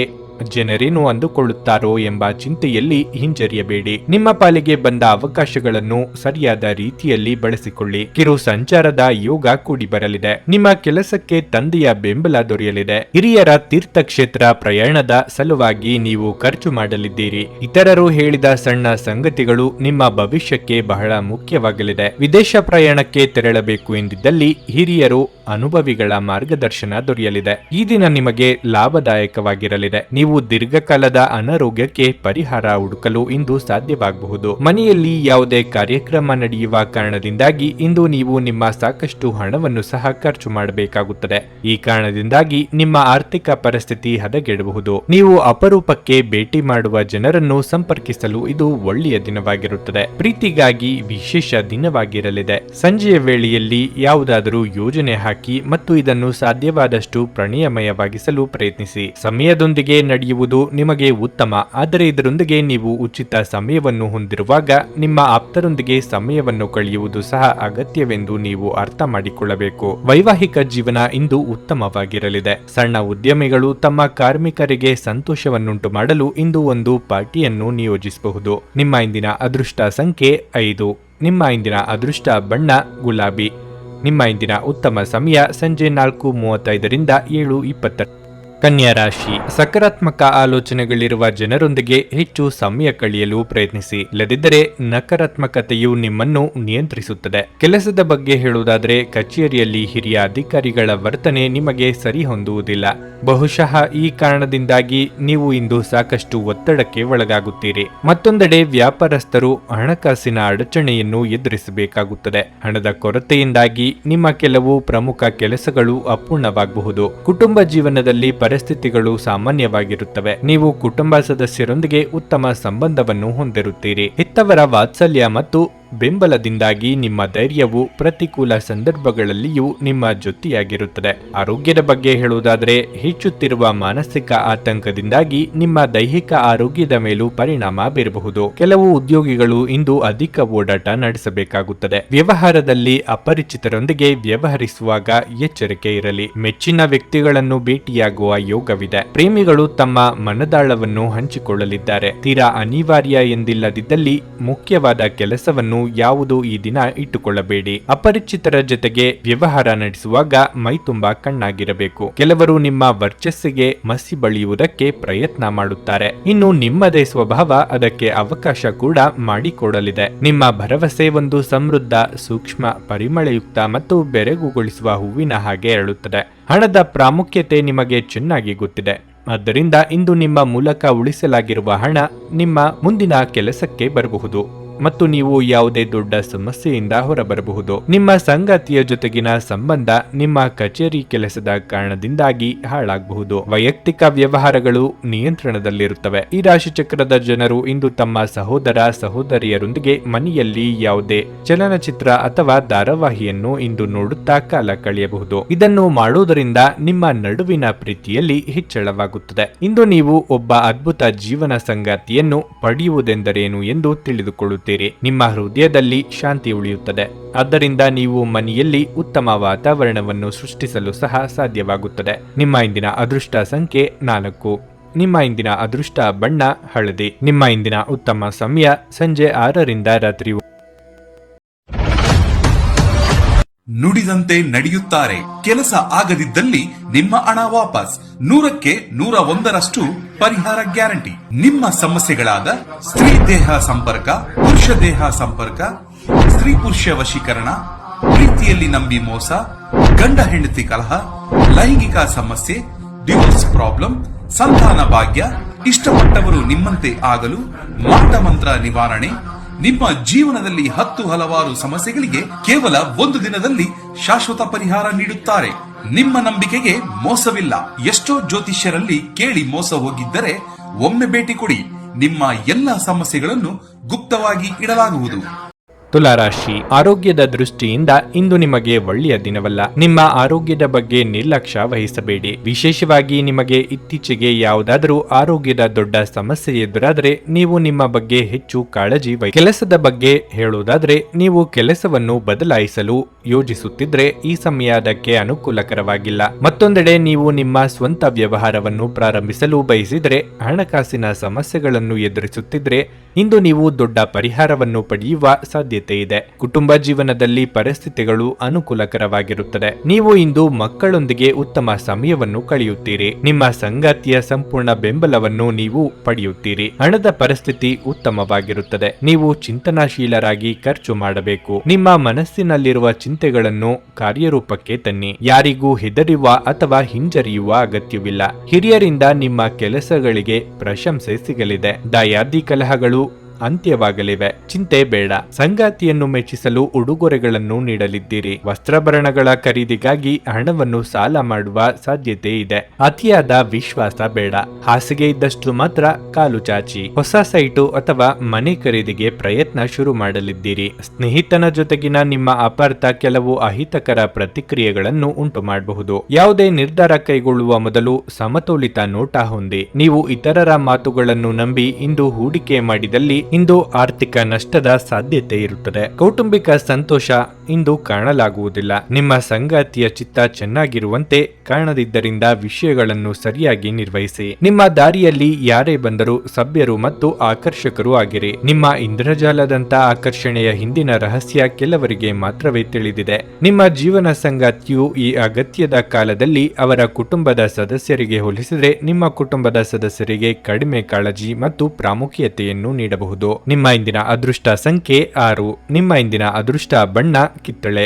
ಜನರೇನು ಅಂದುಕೊಳ್ಳುತ್ತಾರೋ ಎಂಬ ಚಿಂತೆಯಲ್ಲಿ ಹಿಂಜರಿಯಬೇಡಿ. ನಿಮ್ಮ ಪಾಲಿಗೆ ಬಂದ ಅವಕಾಶಗಳನ್ನು ಸರಿಯಾದ ರೀತಿಯಲ್ಲಿ ಬಳಸಿಕೊಳ್ಳಿ. ಕಿರು ಸಂಚಾರದ ಯೋಗ ಕೂಡಿ ಬರಲಿದೆ. ನಿಮ್ಮ ಕೆಲಸಕ್ಕೆ ತಂದೆಯ ಬೆಂಬಲ ದೊರೆಯಲಿದೆ. ಹಿರಿಯರ ತೀರ್ಥಕ್ಷೇತ್ರ ಪ್ರಯಾಣದ ಸಲುವಾಗಿ ನೀವು ಖರ್ಚು ಮಾಡಲಿದ್ದೀರಿ. ಇತರರು ಹೇಳಿದ ಸಣ್ಣ ಸಂಗತಿಗಳು ನಿಮ್ಮ ಭವಿಷ್ಯಕ್ಕೆ ಬಹಳ ಮುಖ್ಯವಾಗಲಿದೆ. ವಿದೇಶ ಪ್ರಯಾಣಕ್ಕೆ ತೆರಳಬೇಕು ಎಂದಿದ್ದಲ್ಲಿ ಹಿರಿಯರು ಅನುಭವಿಗಳ ಮಾರ್ಗದರ್ಶನ ದೊರೆಯಲಿದೆ. ಈ ದಿನ ನಿಮಗೆ ಲಾಭದಾಯಕವಾಗಿರಲಿದೆ. ನೀವು ದೀರ್ಘಕಾಲದ ಅನಾರೋಗ್ಯಕ್ಕೆ ಪರಿಹಾರ ಹುಡುಕಲು ಇಂದು ಸಾಧ್ಯವಾಗಬಹುದು. ಮನೆಯಲ್ಲಿ ಯಾವುದೇ ಕಾರ್ಯಕ್ರಮ ನಡೆಯುವ ಕಾರಣದಿಂದಾಗಿ ಇಂದು ನೀವು ನಿಮ್ಮ ಸಾಕಷ್ಟು ಹಣವನ್ನು ಸಹ ಖರ್ಚು ಮಾಡಬೇಕಾಗುತ್ತದೆ. ಈ ಕಾರಣದಿಂದಾಗಿ ನಿಮ್ಮ ಆರ್ಥಿಕ ಪರಿಸ್ಥಿತಿ ಹದಗೆಡಬಹುದು. ನೀವು ಅಪರೂಪಕ್ಕೆ ಭೇಟಿ ಮಾಡುವ ಜನರನ್ನು ಸಂಪರ್ಕಿಸಲು ಇದು ಒಳ್ಳೆಯ ದಿನವಾಗಿರುತ್ತದೆ. ಪ್ರೀತಿಗಾಗಿ ವಿಶೇಷ ದಿನವಾಗಿರಲಿದೆ. ಸಂಜೆಯ ವೇಳೆಯಲ್ಲಿ ಯಾವುದಾದರೂ ಯೋಜನೆ ಹಾಕಿ ಮತ್ತು ಇದನ್ನು ಸಾಧ್ಯವಾದಷ್ಟು ಪ್ರಣಯಮಯವಾಗಿಸಲು ಪ್ರಯತ್ನಿಸಿ. ಸಮಯದೊಂದಿಗೆ ನಡೆಯುವುದು ನಿಮಗೆ ಉತ್ತಮ. ಆದರೆ ಇದರೊಂದಿಗೆ ನೀವು ಉಚಿತ ಸಮಯವನ್ನು ಹೊಂದಿರುವಾಗ ನಿಮ್ಮ ಆಪ್ತರೊಂದಿಗೆ ಸಮಯವನ್ನು ಕಳೆಯುವುದು ಸಹ ಅಗತ್ಯವೆಂದು ನೀವು ಅರ್ಥ ಮಾಡಿಕೊಳ್ಳಬೇಕು. ವೈವಾಹಿಕ ಜೀವನ ಇಂದು ಉತ್ತಮವಾಗಿರಲಿದೆ. ಸಣ್ಣ ಉದ್ಯಮಿಗಳು ತಮ್ಮ ಕಾರ್ಮಿಕರಿಗೆ ಸಂತೋಷವನ್ನುಂಟು ಮಾಡಲು ಇಂದು ಒಂದು ಪಾರ್ಟಿಯನ್ನು ನಿಯೋಜಿಸಬಹುದು. ನಿಮ್ಮ ಇಂದಿನ ಅದೃಷ್ಟ ಸಂಖ್ಯೆ 5. ನಿಮ್ಮ ಇಂದಿನ ಅದೃಷ್ಟ ಬಣ್ಣ ಗುಲಾಬಿ. ನಿಮ್ಮ ಇಂದಿನ ಉತ್ತಮ ಸಮಯ ಸಂಜೆ 4:35 ರಿಂದ 7:20. ಕನ್ಯಾ ರಾಶಿ. ಸಕಾರಾತ್ಮಕ ಆಲೋಚನೆಗಳಿರುವ ಜನರೊಂದಿಗೆ ಹೆಚ್ಚು ಸಮಯ ಕಳೆಯಲು ಪ್ರಯತ್ನಿಸಿ. ಇಲ್ಲದಿದ್ದರೆ ನಕಾರಾತ್ಮಕತೆಯು ನಿಮ್ಮನ್ನು ನಿಯಂತ್ರಿಸುತ್ತದೆ. ಕೆಲಸದ ಬಗ್ಗೆ ಹೇಳುವುದಾದರೆ, ಕಚೇರಿಯಲ್ಲಿ ಹಿರಿಯ ಅಧಿಕಾರಿಗಳ ವರ್ತನೆ ನಿಮಗೆ ಸರಿ ಹೊಂದುವುದಿಲ್ಲ. ಬಹುಶಃ ಈ ಕಾರಣದಿಂದಾಗಿ ನೀವು ಇಂದು ಸಾಕಷ್ಟು ಒತ್ತಡಕ್ಕೆ ಒಳಗಾಗುತ್ತೀರಿ. ಮತ್ತೊಂದೆಡೆ ವ್ಯಾಪಾರಸ್ಥರು ಹಣಕಾಸಿನ ಅಡಚಣೆಯನ್ನು ಎದುರಿಸಬೇಕಾಗುತ್ತದೆ. ಹಣದ ಕೊರತೆಯಿಂದಾಗಿ ನಿಮ್ಮ ಕೆಲವು ಪ್ರಮುಖ ಕೆಲಸಗಳು ಅಪೂರ್ಣವಾಗಬಹುದು. ಕುಟುಂಬ ಜೀವನದಲ್ಲಿ ಪರಿಸ್ಥಿತಿಗಳು ಸಾಮಾನ್ಯವಾಗಿರುತ್ತವೆ. ನೀವು ಕುಟುಂಬ ಸದಸ್ಯರೊಂದಿಗೆ ಉತ್ತಮ ಸಂಬಂಧವನ್ನು ಹೊಂದಿರುತ್ತೀರಿ. ಹೆತ್ತವರ ವಾತ್ಸಲ್ಯ ಮತ್ತು ಬೆಂಬಲದಿಂದಾಗಿ ನಿಮ್ಮ ಧೈರ್ಯವು ಪ್ರತಿಕೂಲ ಸಂದರ್ಭಗಳಲ್ಲಿಯೂ ನಿಮ್ಮ ಜೊತೆಯಾಗಿರುತ್ತದೆ. ಆರೋಗ್ಯದ ಬಗ್ಗೆ ಹೇಳುವುದಾದರೆ, ಹೆಚ್ಚುತ್ತಿರುವ ಮಾನಸಿಕ ಆತಂಕದಿಂದಾಗಿ ನಿಮ್ಮ ದೈಹಿಕ ಆರೋಗ್ಯದ ಮೇಲೂ ಪರಿಣಾಮ ಬೀರಬಹುದು. ಕೆಲವು ಉದ್ಯೋಗಿಗಳು ಇಂದು ಅಧಿಕ ಓಡಾಟ ನಡೆಸಬೇಕಾಗುತ್ತದೆ. ವ್ಯವಹಾರದಲ್ಲಿ ಅಪರಿಚಿತರೊಂದಿಗೆ ವ್ಯವಹರಿಸುವಾಗ ಎಚ್ಚರಿಕೆ ಇರಲಿ. ಮೆಚ್ಚಿನ ವ್ಯಕ್ತಿಗಳನ್ನು ಭೇಟಿಯಾಗುವ ಯೋಗವಿದೆ. ಪ್ರೇಮಿಗಳು ತಮ್ಮ ಮನದಾಳವನ್ನು ಹಂಚಿಕೊಳ್ಳಲಿದ್ದಾರೆ. ತೀರಾ ಅನಿವಾರ್ಯ ಎಂದಿಲ್ಲದಿದ್ದಲ್ಲಿ ಮುಖ್ಯವಾದ ಕೆಲಸವನ್ನು ಯಾವುದು ಈ ದಿನ ಇಟ್ಟುಕೊಳ್ಳಬೇಡಿ. ಅಪರಿಚಿತರ ಜೊತೆಗೆ ವ್ಯವಹಾರ ನಡೆಸುವಾಗ ಮೈ ತುಂಬಾ ಕಣ್ಣಾಗಿರಬೇಕು. ಕೆಲವರು ನಿಮ್ಮ ವರ್ಚಸ್ಸಿಗೆ ಮಸಿ ಬಳಿಯುವುದಕ್ಕೆ ಪ್ರಯತ್ನ ಮಾಡುತ್ತಾರೆ. ಇನ್ನು ನಿಮ್ಮದೇ ಸ್ವಭಾವ ಅದಕ್ಕೆ ಅವಕಾಶ ಕೂಡ ಮಾಡಿಕೊಡಲಿದೆ. ನಿಮ್ಮ ಭರವಸೆ ಒಂದು ಸಮೃದ್ಧ, ಸೂಕ್ಷ್ಮ, ಪರಿಮಳಯುಕ್ತ ಮತ್ತು ಬೆರಗುಗೊಳಿಸುವ ಹೂವಿನ ಹಾಗೆ ಅರಳುತ್ತದೆ. ಹಣದ ಪ್ರಾಮುಖ್ಯತೆ ನಿಮಗೆ ಚೆನ್ನಾಗಿ ಗೊತ್ತಿದೆ. ಆದ್ದರಿಂದ ಇಂದು ನಿಮ್ಮ ಮೂಲಕ ಉಳಿಸಲಾಗಿರುವ ಹಣ ನಿಮ್ಮ ಮುಂದಿನ ಕೆಲಸಕ್ಕೆ ಬರಬಹುದು ಮತ್ತು ನೀವು ಯಾವುದೇ ದೊಡ್ಡ ಸಮಸ್ಯೆಯಿಂದ ಹೊರಬರಬಹುದು. ನಿಮ್ಮ ಸಂಗಾತಿಯ ಜೊತೆಗಿನ ಸಂಬಂಧ ನಿಮ್ಮ ಕಚೇರಿ ಕೆಲಸದ ಕಾರಣದಿಂದಾಗಿ ಹಾಳಾಗಬಹುದು. ವೈಯಕ್ತಿಕ ವ್ಯವಹಾರಗಳು ನಿಯಂತ್ರಣದಲ್ಲಿರುತ್ತವೆ. ಈ ರಾಶಿಚಕ್ರದ ಜನರು ಇಂದು ತಮ್ಮ ಸಹೋದರ ಸಹೋದರಿಯರೊಂದಿಗೆ ಮನೆಯಲ್ಲಿ ಯಾವುದೇ ಚಲನಚಿತ್ರ ಅಥವಾ ಧಾರಾವಾಹಿಯನ್ನು ಇಂದು ನೋಡುತ್ತಾ ಕಾಲ ಕಳೆಯಬಹುದು. ಇದನ್ನು ಮಾಡುವುದರಿಂದ ನಿಮ್ಮ ನಡುವಿನ ಪ್ರೀತಿಯಲ್ಲಿ ಹೆಚ್ಚಳವಾಗುತ್ತದೆ. ಇಂದು ನೀವು ಒಬ್ಬ ಅದ್ಭುತ ಜೀವನ ಸಂಗಾತಿಯನ್ನು ಪಡೆಯುವುದೆಂದರೇನು ಎಂದು ತಿಳಿದುಕೊಳ್ಳುತ್ತೀರಿ. ನಿಮ್ಮ ಹೃದಯದಲ್ಲಿ ಶಾಂತಿ ಉಳಿಯುತ್ತದೆ. ಆದ್ದರಿಂದ ನೀವು ಮನೆಯಲ್ಲಿ ಉತ್ತಮ ವಾತಾವರಣವನ್ನು ಸೃಷ್ಟಿಸಲು ಸಹ ಸಾಧ್ಯವಾಗುತ್ತದೆ. ನಿಮ್ಮ ಇಂದಿನ ಅದೃಷ್ಟ ಸಂಖ್ಯೆ 4. ನಿಮ್ಮ ಇಂದಿನ ಅದೃಷ್ಟ ಬಣ್ಣ ಹಳದಿ. ನಿಮ್ಮ ಇಂದಿನ ಉತ್ತಮ ಸಮಯ ಸಂಜೆ 6 ರಿಂದ ರಾತ್ರಿ ನುಡಿದಂತೆ ನಡೆಯುತ್ತಾರೆ. ಕೆಲಸ ಆಗದಿದ್ದಲ್ಲಿ ನಿಮ್ಮ ಹಣ ವಾಪಸ್. 100ಕ್ಕೆ 101ರಷ್ಟು ಪರಿಹಾರ ಗ್ಯಾರಂಟಿ. ನಿಮ್ಮ ಸಮಸ್ಯೆಗಳಾದ ಸ್ತ್ರೀ ದೇಹ ಸಂಪರ್ಕ, ಪುರುಷ ದೇಹ ಸಂಪರ್ಕ, ಸ್ತ್ರೀ ಪುರುಷ ವಶೀಕರಣ, ಪ್ರೀತಿಯಲ್ಲಿ ನಂಬಿ ಮೋಸ, ಗಂಡ ಹೆಂಡತಿ ಕಲಹ, ಲೈಂಗಿಕ ಸಮಸ್ಯೆ, ಡಿವೋರ್ಸ್ ಪ್ರಾಬ್ಲಮ್, ಸಂತಾನ ಭಾಗ್ಯ, ಇಷ್ಟಪಟ್ಟವರು ನಿಮ್ಮಂತೆ ಆಗಲು ಮಾಟ ಮಂತ್ರ ನಿವಾರಣೆ. ನಿಮ್ಮ ಜೀವನದಲ್ಲಿ 10 ಹಲವಾರು ಸಮಸ್ಯೆಗಳಿಗೆ ಕೇವಲ 1 ದಿನದಲ್ಲಿ ಶಾಶ್ವತ ಪರಿಹಾರ ನೀಡುತ್ತಾರೆ. ನಿಮ್ಮ ನಂಬಿಕೆಗೆ ಮೋಸವಿಲ್ಲ. ಎಷ್ಟೋ ಜ್ಯೋತಿಷ್ಯರಲ್ಲಿ ಕೇಳಿ ಮೋಸ ಹೋಗಿದ್ದರೆ ಒಮ್ಮೆ ಭೇಟಿ ಕೊಡಿ. ನಿಮ್ಮ ಎಲ್ಲ ಸಮಸ್ಯೆಗಳನ್ನು ಗುಪ್ತವಾಗಿ ಇಡಲಾಗುವುದು. ತುಲಾರಾಶಿ, ಆರೋಗ್ಯದ ದೃಷ್ಟಿಯಿಂದ ಇಂದು ನಿಮಗೆ ಒಳ್ಳೆಯ ದಿನವಲ್ಲ. ನಿಮ್ಮ ಆರೋಗ್ಯದ ಬಗ್ಗೆ ನಿರ್ಲಕ್ಷ್ಯ ವಹಿಸಬೇಡಿ. ವಿಶೇಷವಾಗಿ ನಿಮಗೆ ಇತ್ತೀಚೆಗೆ ಯಾವುದಾದರೂ ಆರೋಗ್ಯದ ದೊಡ್ಡ ಸಮಸ್ಯೆ ಎದುರಾದರೆ ನೀವು ನಿಮ್ಮ ಬಗ್ಗೆ ಹೆಚ್ಚು ಕಾಳಜಿ ಕೆಲಸದ ಬಗ್ಗೆ ಹೇಳುವುದಾದ್ರೆ, ನೀವು ಕೆಲಸವನ್ನು ಬದಲಾಯಿಸಲು ಯೋಜಿಸುತ್ತಿದ್ರೆ ಈ ಸಮಯ ಅದಕ್ಕೆ ಅನುಕೂಲಕರವಾಗಿಲ್ಲ. ಮತ್ತೊಂದೆಡೆ ನೀವು ನಿಮ್ಮ ಸ್ವಂತ ವ್ಯವಹಾರವನ್ನು ಪ್ರಾರಂಭಿಸಲು ಬಯಸಿದರೆ, ಹಣಕಾಸಿನ ಸಮಸ್ಯೆಗಳನ್ನು ಎದುರಿಸುತ್ತಿದ್ರೆ ಇಂದು ನೀವು ದೊಡ್ಡ ಪರಿಹಾರವನ್ನು ಪಡೆಯುವ ಸಾಧ್ಯತೆ ಇದೆ. ಕುಟುಂಬ ಜೀವನದಲ್ಲಿ ಪರಿಸ್ಥಿತಿಗಳು ಅನುಕೂಲಕರವಾಗಿರುತ್ತದೆ. ನೀವು ಇಂದು ಮಕ್ಕಳೊಂದಿಗೆ ಉತ್ತಮ ಸಮಯವನ್ನು ಕಳೆಯುತ್ತೀರಿ. ನಿಮ್ಮ ಸಂಗಾತಿಯ ಸಂಪೂರ್ಣ ಬೆಂಬಲವನ್ನು ನೀವು ಪಡೆಯುತ್ತೀರಿ. ಹಣದ ಪರಿಸ್ಥಿತಿ ಉತ್ತಮವಾಗಿರುತ್ತದೆ. ನೀವು ಚಿಂತನಾಶೀಲರಾಗಿ ಖರ್ಚು ಮಾಡಬೇಕು. ನಿಮ್ಮ ಮನಸ್ಸಿನಲ್ಲಿರುವ ಚಿಂತೆಗಳನ್ನು ಕಾರ್ಯರೂಪಕ್ಕೆ ತನ್ನಿ. ಯಾರಿಗೂ ಹೆದರುವ ಅಥವಾ ಹಿಂಜರಿಯುವ ಅಗತ್ಯವಿಲ್ಲ. ಹಿರಿಯರಿಂದ ನಿಮ್ಮ ಕೆಲಸಗಳಿಗೆ ಪ್ರಶಂಸೆ ಸಿಗಲಿದೆ. ದಾಯಾದಿ ಕಲಹಗಳು ಅಂತ್ಯವಾಗಲಿವೆ. ಚಿಂತೆ ಬೇಡ. ಸಂಗಾತಿಯನ್ನು ಮೆಚ್ಚಿಸಲು ಉಡುಗೊರೆಗಳನ್ನು ನೀಡಲಿದ್ದೀರಿ. ವಸ್ತ್ರಾಭರಣಗಳ ಖರೀದಿಗಾಗಿ ಹಣವನ್ನು ಸಾಲ ಮಾಡುವ ಸಾಧ್ಯತೆ ಇದೆ. ಅತಿಯಾದ ವಿಶ್ವಾಸ ಬೇಡ. ಹಾಸಿಗೆ ಇದ್ದಷ್ಟು ಮಾತ್ರ ಕಾಲು ಚಾಚಿ. ಹೊಸ ಸೈಟು ಅಥವಾ ಮನೆ ಖರೀದಿಗೆ ಪ್ರಯತ್ನ ಶುರು ಮಾಡಲಿದ್ದೀರಿ. ಸ್ನೇಹಿತನ ಜೊತೆಗಿನ ನಿಮ್ಮ ಅಪಾರ್ಥ ಕೆಲವು ಅಹಿತಕರ ಪ್ರತಿಕ್ರಿಯೆಗಳನ್ನು ಉಂಟು ಮಾಡಬಹುದು. ಯಾವುದೇ ನಿರ್ಧಾರ ಕೈಗೊಳ್ಳುವ ಮೊದಲು ಸಮತೋಲಿತ ನೋಟ ಹೊಂದಿ. ನೀವು ಇತರರ ಮಾತುಗಳನ್ನು ನಂಬಿ ಇಂದು ಹೂಡಿಕೆ ಮಾಡಿದಲ್ಲಿ ಇಂದು ಆರ್ಥಿಕ ನಷ್ಟದ ಸಾಧ್ಯತೆ ಇರುತ್ತದೆ. ಕೌಟುಂಬಿಕ ಸಂತೋಷ ಇಂದು ಕಾಣಲಾಗುವುದಿಲ್ಲ. ನಿಮ್ಮ ಸಂಗಾತಿಯ ಚಿತ್ತ ಚೆನ್ನಾಗಿರುವಂತೆ ಕಾಣದಿದ್ದರಿಂದ ವಿಷಯಗಳನ್ನು ಸರಿಯಾಗಿ ನಿರ್ವಹಿಸಿ. ನಿಮ್ಮ ದಾರಿಯಲ್ಲಿ ಯಾರೇ ಬಂದರೂ ಸಭ್ಯರು ಮತ್ತು ಆಕರ್ಷಕರು ಆಗಿರಿ. ನಿಮ್ಮ ಇಂದ್ರಜಾಲದಂತ ಆಕರ್ಷಣೆಯ ಹಿಂದಿನ ರಹಸ್ಯ ಕೆಲವರಿಗೆ ಮಾತ್ರವೇ ತಿಳಿದಿದೆ. ನಿಮ್ಮ ಜೀವನ ಸಂಗಾತಿಯು ಈ ಅಗತ್ಯದ ಕಾಲದಲ್ಲಿ ಅವರ ಕುಟುಂಬದ ಸದಸ್ಯರಿಗೆ ಹೋಲಿಸಿದರೆ ನಿಮ್ಮ ಕುಟುಂಬದ ಸದಸ್ಯರಿಗೆ ಕಡಿಮೆ ಕಾಳಜಿ ಮತ್ತು ಪ್ರಾಮುಖ್ಯತೆಯನ್ನು ನೀಡಬಹುದು. ನಿಮ್ಮ ಇಂದಿನ ಅದೃಷ್ಟ ಸಂಖ್ಯೆ 6. ನಿಮ್ಮ ಇಂದಿನ ಅದೃಷ್ಟ ಬಣ್ಣ ಕಿತ್ತಳೆ.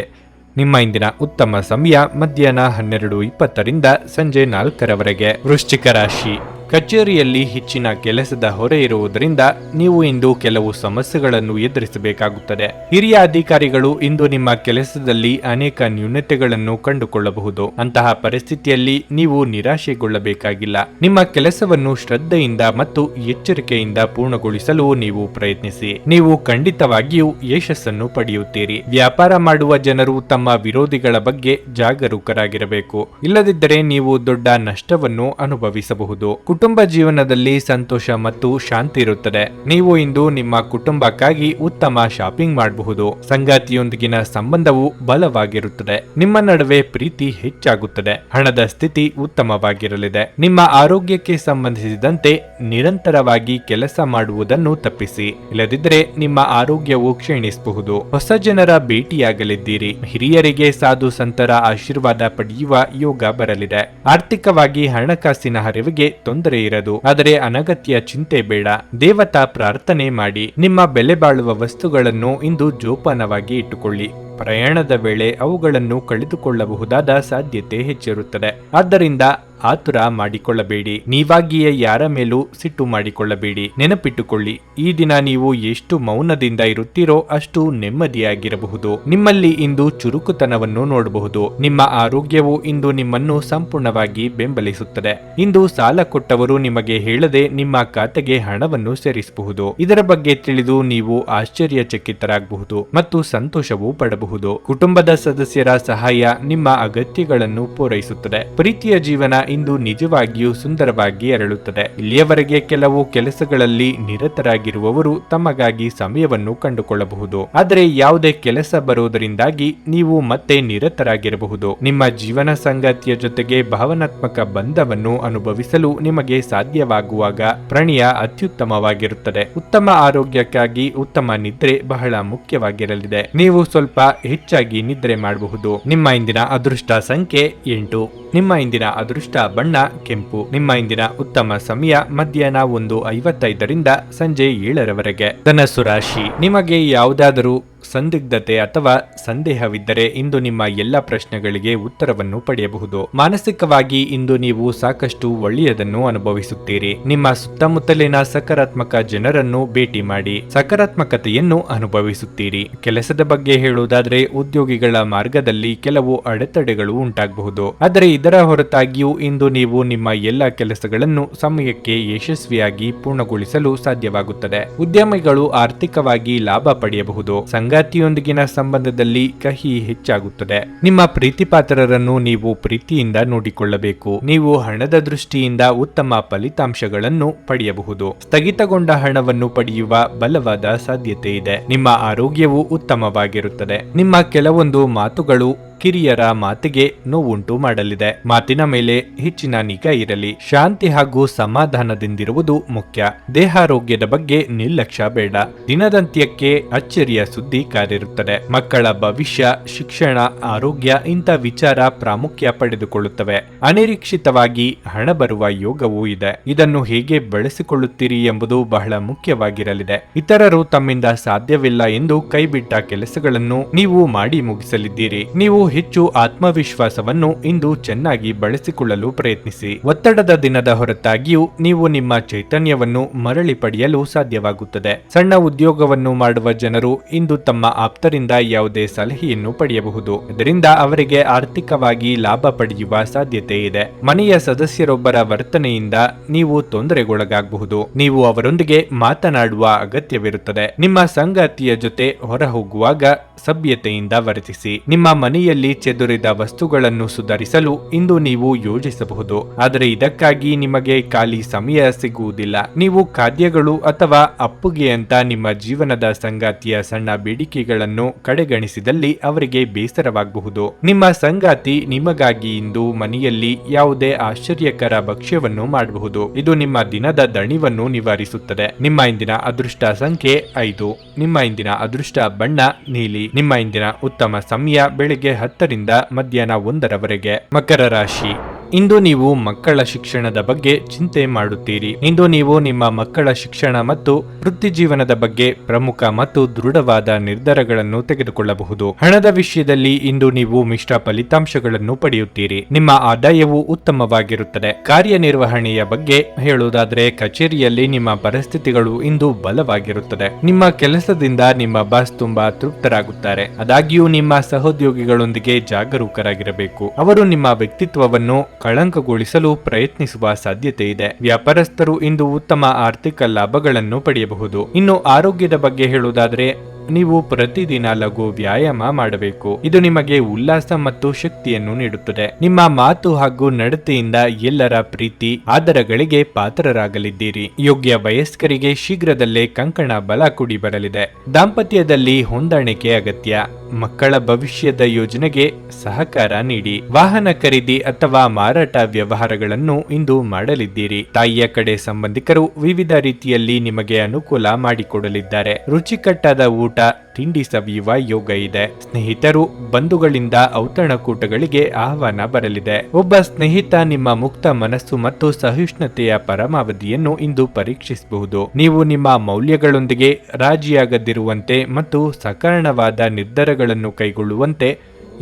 ನಿಮ್ಮ ಇಂದಿನ ಉತ್ತಮ ಸಮಯ ಮಧ್ಯಾಹ್ನ 12:20ರಿಂದ ಸಂಜೆ 4ರವರೆಗೆ. ವೃಶ್ಚಿಕ ರಾಶಿ, ಕಚೇರಿಯಲ್ಲಿ ಹೆಚ್ಚಿನ ಕೆಲಸದ ಹೊರೆ ಇರುವುದರಿಂದ ನೀವು ಇಂದು ಕೆಲವು ಸಮಸ್ಯೆಗಳನ್ನು ಎದುರಿಸಬೇಕಾಗುತ್ತದೆ. ಹಿರಿಯ ಅಧಿಕಾರಿಗಳು ಇಂದು ನಿಮ್ಮ ಕೆಲಸದಲ್ಲಿ ಅನೇಕ ನ್ಯೂನತೆಗಳನ್ನು ಕಂಡುಕೊಳ್ಳಬಹುದು. ಅಂತಹ ಪರಿಸ್ಥಿತಿಯಲ್ಲಿ ನೀವು ನಿರಾಶೆಗೊಳ್ಳಬೇಕಾಗಿಲ್ಲ. ನಿಮ್ಮ ಕೆಲಸವನ್ನು ಶ್ರದ್ಧೆಯಿಂದ ಮತ್ತು ಎಚ್ಚರಿಕೆಯಿಂದ ಪೂರ್ಣಗೊಳಿಸಲು ನೀವು ಪ್ರಯತ್ನಿಸಿ. ನೀವು ಖಂಡಿತವಾಗಿಯೂ ಯಶಸ್ಸನ್ನು ಪಡೆಯುತ್ತೀರಿ. ವ್ಯಾಪಾರ ಮಾಡುವ ಜನರು ತಮ್ಮ ವಿರೋಧಿಗಳ ಬಗ್ಗೆ ಜಾಗರೂಕರಾಗಿರಬೇಕು. ಇಲ್ಲದಿದ್ದರೆ ನೀವು ದೊಡ್ಡ ನಷ್ಟವನ್ನು ಅನುಭವಿಸಬಹುದು. ಕುಟುಂಬ ಜೀವನದಲ್ಲಿ ಸಂತೋಷ ಮತ್ತು ಶಾಂತಿ ಇರುತ್ತದೆ. ನೀವು ಇಂದು ನಿಮ್ಮ ಕುಟುಂಬಕ್ಕಾಗಿ ಉತ್ತಮ ಶಾಪಿಂಗ್ ಮಾಡಬಹುದು. ಸಂಗಾತಿಯೊಂದಿಗಿನ ಸಂಬಂಧವು ಬಲವಾಗಿರುತ್ತದೆ. ನಿಮ್ಮ ನಡುವೆ ಪ್ರೀತಿ ಹೆಚ್ಚಾಗುತ್ತದೆ. ಹಣದ ಸ್ಥಿತಿ ಉತ್ತಮವಾಗಿರಲಿದೆ. ನಿಮ್ಮ ಆರೋಗ್ಯಕ್ಕೆ ಸಂಬಂಧಿಸಿದಂತೆ ನಿರಂತರವಾಗಿ ಕೆಲಸ ಮಾಡುವುದನ್ನು ತಪ್ಪಿಸಿ. ಇಲ್ಲದಿದ್ದರೆ ನಿಮ್ಮ ಆರೋಗ್ಯವು ಕ್ಷೀಣಿಸಬಹುದು. ಹೊಸ ಜನರ ಭೇಟಿಯಾಗಲಿದ್ದೀರಿ. ಹಿರಿಯರಿಗೆ ಸಾಧು ಸಂತರ ಆಶೀರ್ವಾದ ಪಡೆಯುವ ಯೋಗ ಬರಲಿದೆ. ಆರ್ಥಿಕವಾಗಿ ಹಣಕಾಸಿನ ಹರಿವಿಗೆ ತೊಂದರೆ ಇರದು. ಆದರೆ ಅನಗತ್ಯ ಚಿಂತೆ ಬೇಡ. ದೇವತಾ ಪ್ರಾರ್ಥನೆ ಮಾಡಿ. ನಿಮ್ಮ ಬೆಲೆ ಬಾಳುವ ವಸ್ತುಗಳನ್ನು ಇಂದು ಜೋಪಾನವಾಗಿ ಇಟ್ಟುಕೊಳ್ಳಿ. ಪ್ರಯಾಣದ ವೇಳೆ ಅವುಗಳನ್ನು ಕಳೆದುಕೊಳ್ಳಬಹುದಾದ ಸಾಧ್ಯತೆ ಹೆಚ್ಚಿರುತ್ತದೆ. ಆದ್ದರಿಂದ ಆತುರ ಮಾಡಿಕೊಳ್ಳಬೇಡಿ. ನೀವಾಗಿಯೇ ಯಾರ ಮೇಲೂ ಸಿಟ್ಟು ಮಾಡಿಕೊಳ್ಳಬೇಡಿ. ನೆನಪಿಟ್ಟುಕೊಳ್ಳಿ, ಈ ದಿನ ನೀವು ಎಷ್ಟು ಮೌನದಿಂದ ಇರುತ್ತೀರೋ ಅಷ್ಟು ನೆಮ್ಮದಿಯಾಗಿರಬಹುದು. ನಿಮ್ಮಲ್ಲಿ ಇಂದು ಚುರುಕುತನವನ್ನು ನೋಡಬಹುದು. ನಿಮ್ಮ ಆರೋಗ್ಯವು ಇಂದು ನಿಮ್ಮನ್ನು ಸಂಪೂರ್ಣವಾಗಿ ಬೆಂಬಲಿಸುತ್ತದೆ. ಇಂದು ಸಾಲ ಕೊಟ್ಟವರು ನಿಮಗೆ ಹೇಳದೆ ನಿಮ್ಮ ಖಾತೆಗೆ ಹಣವನ್ನು ಸೇರಿಸಬಹುದು. ಇದರ ಬಗ್ಗೆ ತಿಳಿದು ನೀವು ಆಶ್ಚರ್ಯಚಕಿತರಾಗಬಹುದು ಮತ್ತು ಸಂತೋಷವೂ ಪಡಬಹುದು. ಕುಟುಂಬದ ಸದಸ್ಯರ ಸಹಾಯ ನಿಮ್ಮ ಅಗತ್ಯಗಳನ್ನು ಪೂರೈಸುತ್ತದೆ. ಪ್ರೀತಿಯ ಜೀವನ ಇಂದು ನಿಜವಾಗಿಯೂ ಸುಂದರವಾಗಿ ಅರಳುತ್ತದೆ. ಇಲ್ಲಿಯವರೆಗೆ ಕೆಲವು ಕೆಲಸಗಳಲ್ಲಿ ನಿರತರಾಗಿರುವವರು ತಮಗಾಗಿ ಸಮಯವನ್ನು ಕಂಡುಕೊಳ್ಳಬಹುದು. ಆದರೆ ಯಾವುದೇ ಕೆಲಸ ಬರುವುದರಿಂದಾಗಿ ನೀವು ಮತ್ತೆ ನಿರತರಾಗಿರಬಹುದು. ನಿಮ್ಮ ಜೀವನ ಸಂಗಾತಿಯ ಜೊತೆಗೆ ಭಾವನಾತ್ಮಕ ಬಂಧವನ್ನು ಅನುಭವಿಸಲು ನಿಮಗೆ ಸಾಧ್ಯವಾಗುವಾಗ ಪ್ರಣಯ ಅತ್ಯುತ್ತಮವಾಗಿರುತ್ತದೆ. ಉತ್ತಮ ಆರೋಗ್ಯಕ್ಕಾಗಿ ಉತ್ತಮ ನಿದ್ರೆ ಬಹಳ ಮುಖ್ಯವಾಗಿರಲಿದೆ. ನೀವು ಸ್ವಲ್ಪ ಹೆಚ್ಚಾಗಿ ನಿದ್ರೆ ಮಾಡಬಹುದು. ನಿಮ್ಮ ಇಂದಿನ ಅದೃಷ್ಟ ಸಂಖ್ಯೆ 8. ನಿಮ್ಮ ಇಂದಿನ ಅದೃಷ್ಟ ಬಣ್ಣ ಕೆಂಪು. ನಿಮ್ಮ ಇಂದಿನ ಉತ್ತಮ ಸಮಯ ಮಧ್ಯಾಹ್ನ 1:55ರಿಂದ ಸಂಜೆ 7ರವರೆಗೆ. ಧನಸ್ಸು ರಾಶಿ, ನಿಮಗೆ ಯಾವುದಾದರೂ ಸಂದಿಗ್ಧತೆ ಅಥವಾ ಸಂದೇಹವಿದ್ದರೆ ಇಂದು ನಿಮ್ಮ ಎಲ್ಲ ಪ್ರಶ್ನೆಗಳಿಗೆ ಉತ್ತರವನ್ನು ಪಡೆಯಬಹುದು. ಮಾನಸಿಕವಾಗಿ ಇಂದು ನೀವು ಸಾಕಷ್ಟು ಒಳ್ಳೆಯದನ್ನು ಅನುಭವಿಸುತ್ತೀರಿ. ನಿಮ್ಮ ಸುತ್ತಮುತ್ತಲಿನ ಸಕಾರಾತ್ಮಕ ಜನರನ್ನು ಭೇಟಿ ಮಾಡಿ ಸಕಾರಾತ್ಮಕತೆಯನ್ನು ಅನುಭವಿಸುತ್ತೀರಿ. ಕೆಲಸದ ಬಗ್ಗೆ ಹೇಳುವುದಾದರೆ ಉದ್ಯೋಗಿಗಳ ಮಾರ್ಗದಲ್ಲಿ ಕೆಲವು ಅಡೆತಡೆಗಳು ಉಂಟಾಗಬಹುದು. ಆದರೆ ಇದರ ಹೊರತಾಗಿಯೂ ಇಂದು ನೀವು ನಿಮ್ಮ ಎಲ್ಲ ಕೆಲಸಗಳನ್ನು ಸಮಯಕ್ಕೆ ಯಶಸ್ವಿಯಾಗಿ ಪೂರ್ಣಗೊಳಿಸಲು ಸಾಧ್ಯವಾಗುತ್ತದೆ. ಉದ್ಯಮಿಗಳು ಆರ್ಥಿಕವಾಗಿ ಲಾಭ ಪಡೆಯಬಹುದು. ಸಂಗಾತಿಯೊಂದಿಗಿನ ಸಂಬಂಧದಲ್ಲಿ ಕಹಿ ಹೆಚ್ಚಾಗುತ್ತದೆ. ನಿಮ್ಮ ಪ್ರೀತಿಪಾತ್ರರನ್ನು ನೀವು ಪ್ರೀತಿಯಿಂದ ನೋಡಿಕೊಳ್ಳಬೇಕು. ನೀವು ಹಣದ ದೃಷ್ಟಿಯಿಂದ ಉತ್ತಮ ಫಲಿತಾಂಶಗಳನ್ನು ಪಡೆಯಬಹುದು. ಸ್ಥಗಿತಗೊಂಡ ಹಣವನ್ನು ಪಡೆಯುವ ಬಲವಾದ ಸಾಧ್ಯತೆ ಇದೆ. ನಿಮ್ಮ ಆರೋಗ್ಯವು ಉತ್ತಮವಾಗಿರುತ್ತದೆ. ನಿಮ್ಮ ಕೆಲವೊಂದು ಮಾತುಗಳು ಕಿರಿಯರ ಮಾತಿಗೆ ನೋವುಂಟು ಮಾಡಲಿದೆ. ಮಾತಿನ ಮೇಲೆ ಹೆಚ್ಚಿನ ನಿಗಾ ಇರಲಿ. ಶಾಂತಿ ಹಾಗೂ ಸಮಾಧಾನದಿಂದಿರುವುದು ಮುಖ್ಯ. ದೇಹಾರೋಗ್ಯದ ಬಗ್ಗೆ ನಿರ್ಲಕ್ಷ್ಯ ಬೇಡ. ದಿನದಂತ್ಯಕ್ಕೆ ಅಚ್ಚರಿಯ ಸುದ್ದಿ ಕಾದಿರುತ್ತದೆ. ಮಕ್ಕಳ ಭವಿಷ್ಯ, ಶಿಕ್ಷಣ, ಆರೋಗ್ಯ ಇಂಥ ವಿಚಾರ ಪ್ರಾಮುಖ್ಯ ಪಡೆದುಕೊಳ್ಳುತ್ತವೆ. ಅನಿರೀಕ್ಷಿತವಾಗಿ ಹಣ ಬರುವ ಯೋಗವೂ ಇದೆ. ಇದನ್ನು ಹೇಗೆ ಬಳಸಿಕೊಳ್ಳುತ್ತೀರಿ ಎಂಬುದು ಬಹಳ ಮುಖ್ಯವಾಗಿರಲಿದೆ. ಇತರರು ತಮ್ಮಿಂದ ಸಾಧ್ಯವಿಲ್ಲ ಎಂದು ಕೈಬಿಟ್ಟ ಕೆಲಸಗಳನ್ನು ನೀವು ಮಾಡಿ ಮುಗಿಸಲಿದ್ದೀರಿ. ನೀವು ಹೆಚ್ಚು ಆತ್ಮವಿಶ್ವಾಸವನ್ನು ಇಂದು ಚೆನ್ನಾಗಿ ಬಳಸಿಕೊಳ್ಳಲು ಪ್ರಯತ್ನಿಸಿ. ಒತ್ತಡದ ದಿನದ ಹೊರತಾಗಿಯೂ ನೀವು ನಿಮ್ಮ ಚೈತನ್ಯವನ್ನು ಮರಳಿ ಪಡೆಯಲು ಸಾಧ್ಯವಾಗುತ್ತದೆ. ಸಣ್ಣ ಉದ್ಯೋಗವನ್ನು ಮಾಡುವ ಜನರು ಇಂದು ತಮ್ಮ ಆಪ್ತರಿಂದ ಯಾವುದೇ ಸಲಹೆಯನ್ನು ಪಡೆಯಬಹುದು. ಇದರಿಂದ ಅವರಿಗೆ ಆರ್ಥಿಕವಾಗಿ ಲಾಭ ಪಡೆಯುವ ಸಾಧ್ಯತೆ ಇದೆ. ಮನೆಯ ಸದಸ್ಯರೊಬ್ಬರ ವರ್ತನೆಯಿಂದ ನೀವು ತೊಂದರೆಗೊಳಗಾಗಬಹುದು. ನೀವು ಅವರೊಂದಿಗೆ ಮಾತನಾಡುವ ಅಗತ್ಯವಿರುತ್ತದೆ. ನಿಮ್ಮ ಸಂಗಾತಿಯ ಜೊತೆ ಹೊರ ಹೋಗುವಾಗ ಸಭ್ಯತೆಯಿಂದ ವರ್ತಿಸಿ. ನಿಮ್ಮ ಮನೆಯಲ್ಲಿ ಚೆದುರಿದ ವಸ್ತುಗಳನ್ನು ಸುಧಾರಿಸಲು ಇಂದು ನೀವು ಯೋಜಿಸಬಹುದು. ಆದರೆ ಇದಕ್ಕಾಗಿ ನಿಮಗೆ ಖಾಲಿ ಸಮಯ ಸಿಗುವುದಿಲ್ಲ. ನೀವು ಖಾದ್ಯಗಳು ಅಥವಾ ಅಪ್ಪುಗೆ ಅಂತ ನಿಮ್ಮ ಜೀವನದ ಸಂಗಾತಿಯ ಸಣ್ಣ ಬೇಡಿಕೆಗಳನ್ನು ಕಡೆಗಣಿಸಿದಲ್ಲಿ ಅವರಿಗೆ ಬೇಸರವಾಗಬಹುದು. ನಿಮ್ಮ ಸಂಗಾತಿ ನಿಮಗಾಗಿ ಇಂದು ಮನೆಯಲ್ಲಿ ಯಾವುದೇ ಆಶ್ಚರ್ಯಕರ ಭಕ್ಷ್ಯವನ್ನು ಮಾಡಬಹುದು. ಇದು ನಿಮ್ಮ ದಿನದ ದಣಿವನ್ನು ನಿವಾರಿಸುತ್ತದೆ. ನಿಮ್ಮ ಇಂದಿನ ಅದೃಷ್ಟ ಸಂಖ್ಯೆ 5. ನಿಮ್ಮ ಇಂದಿನ ಅದೃಷ್ಟ ಬಣ್ಣ ನೀಲಿ. ನಿಮ್ಮ ಇಂದಿನ ಉತ್ತಮ ಸಮಯ ಬೆಳಿಗ್ಗೆ 10ರಿಂದ ಮಧ್ಯಾಹ್ನ 1ರವರೆಗೆ. ಮಕರ ರಾಶಿ, ಇಂದು ನೀವು ಮಕ್ಕಳ ಶಿಕ್ಷಣದ ಬಗ್ಗೆ ಚಿಂತೆ ಮಾಡುತ್ತೀರಿ. ಇಂದು ನೀವು ನಿಮ್ಮ ಮಕ್ಕಳ ಶಿಕ್ಷಣ ಮತ್ತು ವೃತ್ತಿ ಜೀವನದ ಬಗ್ಗೆ ಪ್ರಮುಖ ಮತ್ತು ದೃಢವಾದ ನಿರ್ಧಾರಗಳನ್ನು ತೆಗೆದುಕೊಳ್ಳಬಹುದು. ಹಣದ ವಿಷಯದಲ್ಲಿ ಇಂದು ನೀವು ಮಿಶ್ರ ಫಲಿತಾಂಶಗಳನ್ನು ಪಡೆಯುತ್ತೀರಿ. ನಿಮ್ಮ ಆದಾಯವು ಉತ್ತಮವಾಗಿರುತ್ತದೆ. ಕಾರ್ಯನಿರ್ವಹಣೆಯ ಬಗ್ಗೆ ಹೇಳುವುದಾದರೆ ಕಚೇರಿಯಲ್ಲಿ ನಿಮ್ಮ ಪರಿಸ್ಥಿತಿಗಳು ಇಂದು ಬಲವಾಗಿರುತ್ತದೆ. ನಿಮ್ಮ ಕೆಲಸದಿಂದ ನಿಮ್ಮ ಬಾಸ್ ತುಂಬಾ ತೃಪ್ತರಾಗುತ್ತಾರೆ. ಆದಾಗ್ಯೂ ನಿಮ್ಮ ಸಹೋದ್ಯೋಗಿಗಳೊಂದಿಗೆ ಜಾಗರೂಕರಾಗಿರಬೇಕು. ಅವರು ನಿಮ್ಮ ವ್ಯಕ್ತಿತ್ವವನ್ನು ಕಳಂಕಗೊಳಿಸಲು ಪ್ರಯತ್ನಿಸುವ ಸಾಧ್ಯತೆ ಇದೆ. ವ್ಯಾಪಾರಸ್ಥರು ಇಂದು ಉತ್ತಮ ಆರ್ಥಿಕ ಲಾಭಗಳನ್ನು ಪಡೆಯಬಹುದು. ಇನ್ನು ಆರೋಗ್ಯದ ಬಗ್ಗೆ ಹೇಳುವುದಾದರೆ ನೀವು ಪ್ರತಿದಿನ ಲಘು ವ್ಯಾಯಾಮ ಮಾಡಬೇಕು. ಇದು ನಿಮಗೆ ಉಲ್ಲಾಸ ಮತ್ತು ಶಕ್ತಿಯನ್ನು ನೀಡುತ್ತದೆ. ನಿಮ್ಮ ಮಾತು ಹಾಗೂ ನಡತೆಯಿಂದ ಎಲ್ಲರ ಪ್ರೀತಿ ಆದರಗಳಿಗೆ ಪಾತ್ರರಾಗಲಿದ್ದೀರಿ. ಯೋಗ್ಯ ವಯಸ್ಕರಿಗೆ ಶೀಘ್ರದಲ್ಲೇ ಕಂಕಣ ಬಲ ಕೂಡಿ ಬರಲಿದೆ. ದಾಂಪತ್ಯದಲ್ಲಿ ಹೊಂದಾಣಿಕೆ ಅಗತ್ಯ. ಮಕ್ಕಳ ಭವಿಷ್ಯದ ಯೋಜನೆಗೆ ಸಹಕಾರ ನೀಡಿ. ವಾಹನ ಖರೀದಿ ಅಥವಾ ಮಾರಾಟ ವ್ಯವಹಾರಗಳನ್ನು ಇಂದು ಮಾಡಲಿದ್ದೀರಿ. ತಾಯಿಯ ಕಡೆ ಸಂಬಂಧಿಕರು ವಿವಿಧ ರೀತಿಯಲ್ಲಿ ನಿಮಗೆ ಅನುಕೂಲ ಮಾಡಿಕೊಡಲಿದ್ದಾರೆ. ರುಚಿಕಟ್ಟಾದ ಊಟ ತಿಂಡಿ ಸವಿಯುವ ಯೋಗ ಇದೆ. ಸ್ನೇಹಿತರು ಬಂಧುಗಳಿಂದ ಔತಣಕೂಟಗಳಿಗೆ ಆಹ್ವಾನ ಬರಲಿದೆ. ಒಬ್ಬ ಸ್ನೇಹಿತ ನಿಮ್ಮ ಮುಕ್ತ ಮನಸ್ಸು ಮತ್ತು ಸಹಿಷ್ಣುತೆಯ ಪರಮಾವಧಿಯನ್ನು ಇಂದು ಪರೀಕ್ಷಿಸಬಹುದು. ನೀವು ನಿಮ್ಮ ಮೌಲ್ಯಗಳೊಂದಿಗೆ ರಾಜಿಯಾಗದಿರುವಂತೆ ಮತ್ತು ಸಕಾರಣವಾದ ನಿರ್ಧಾರಗಳನ್ನು ಕೈಗೊಳ್ಳುವಂತೆ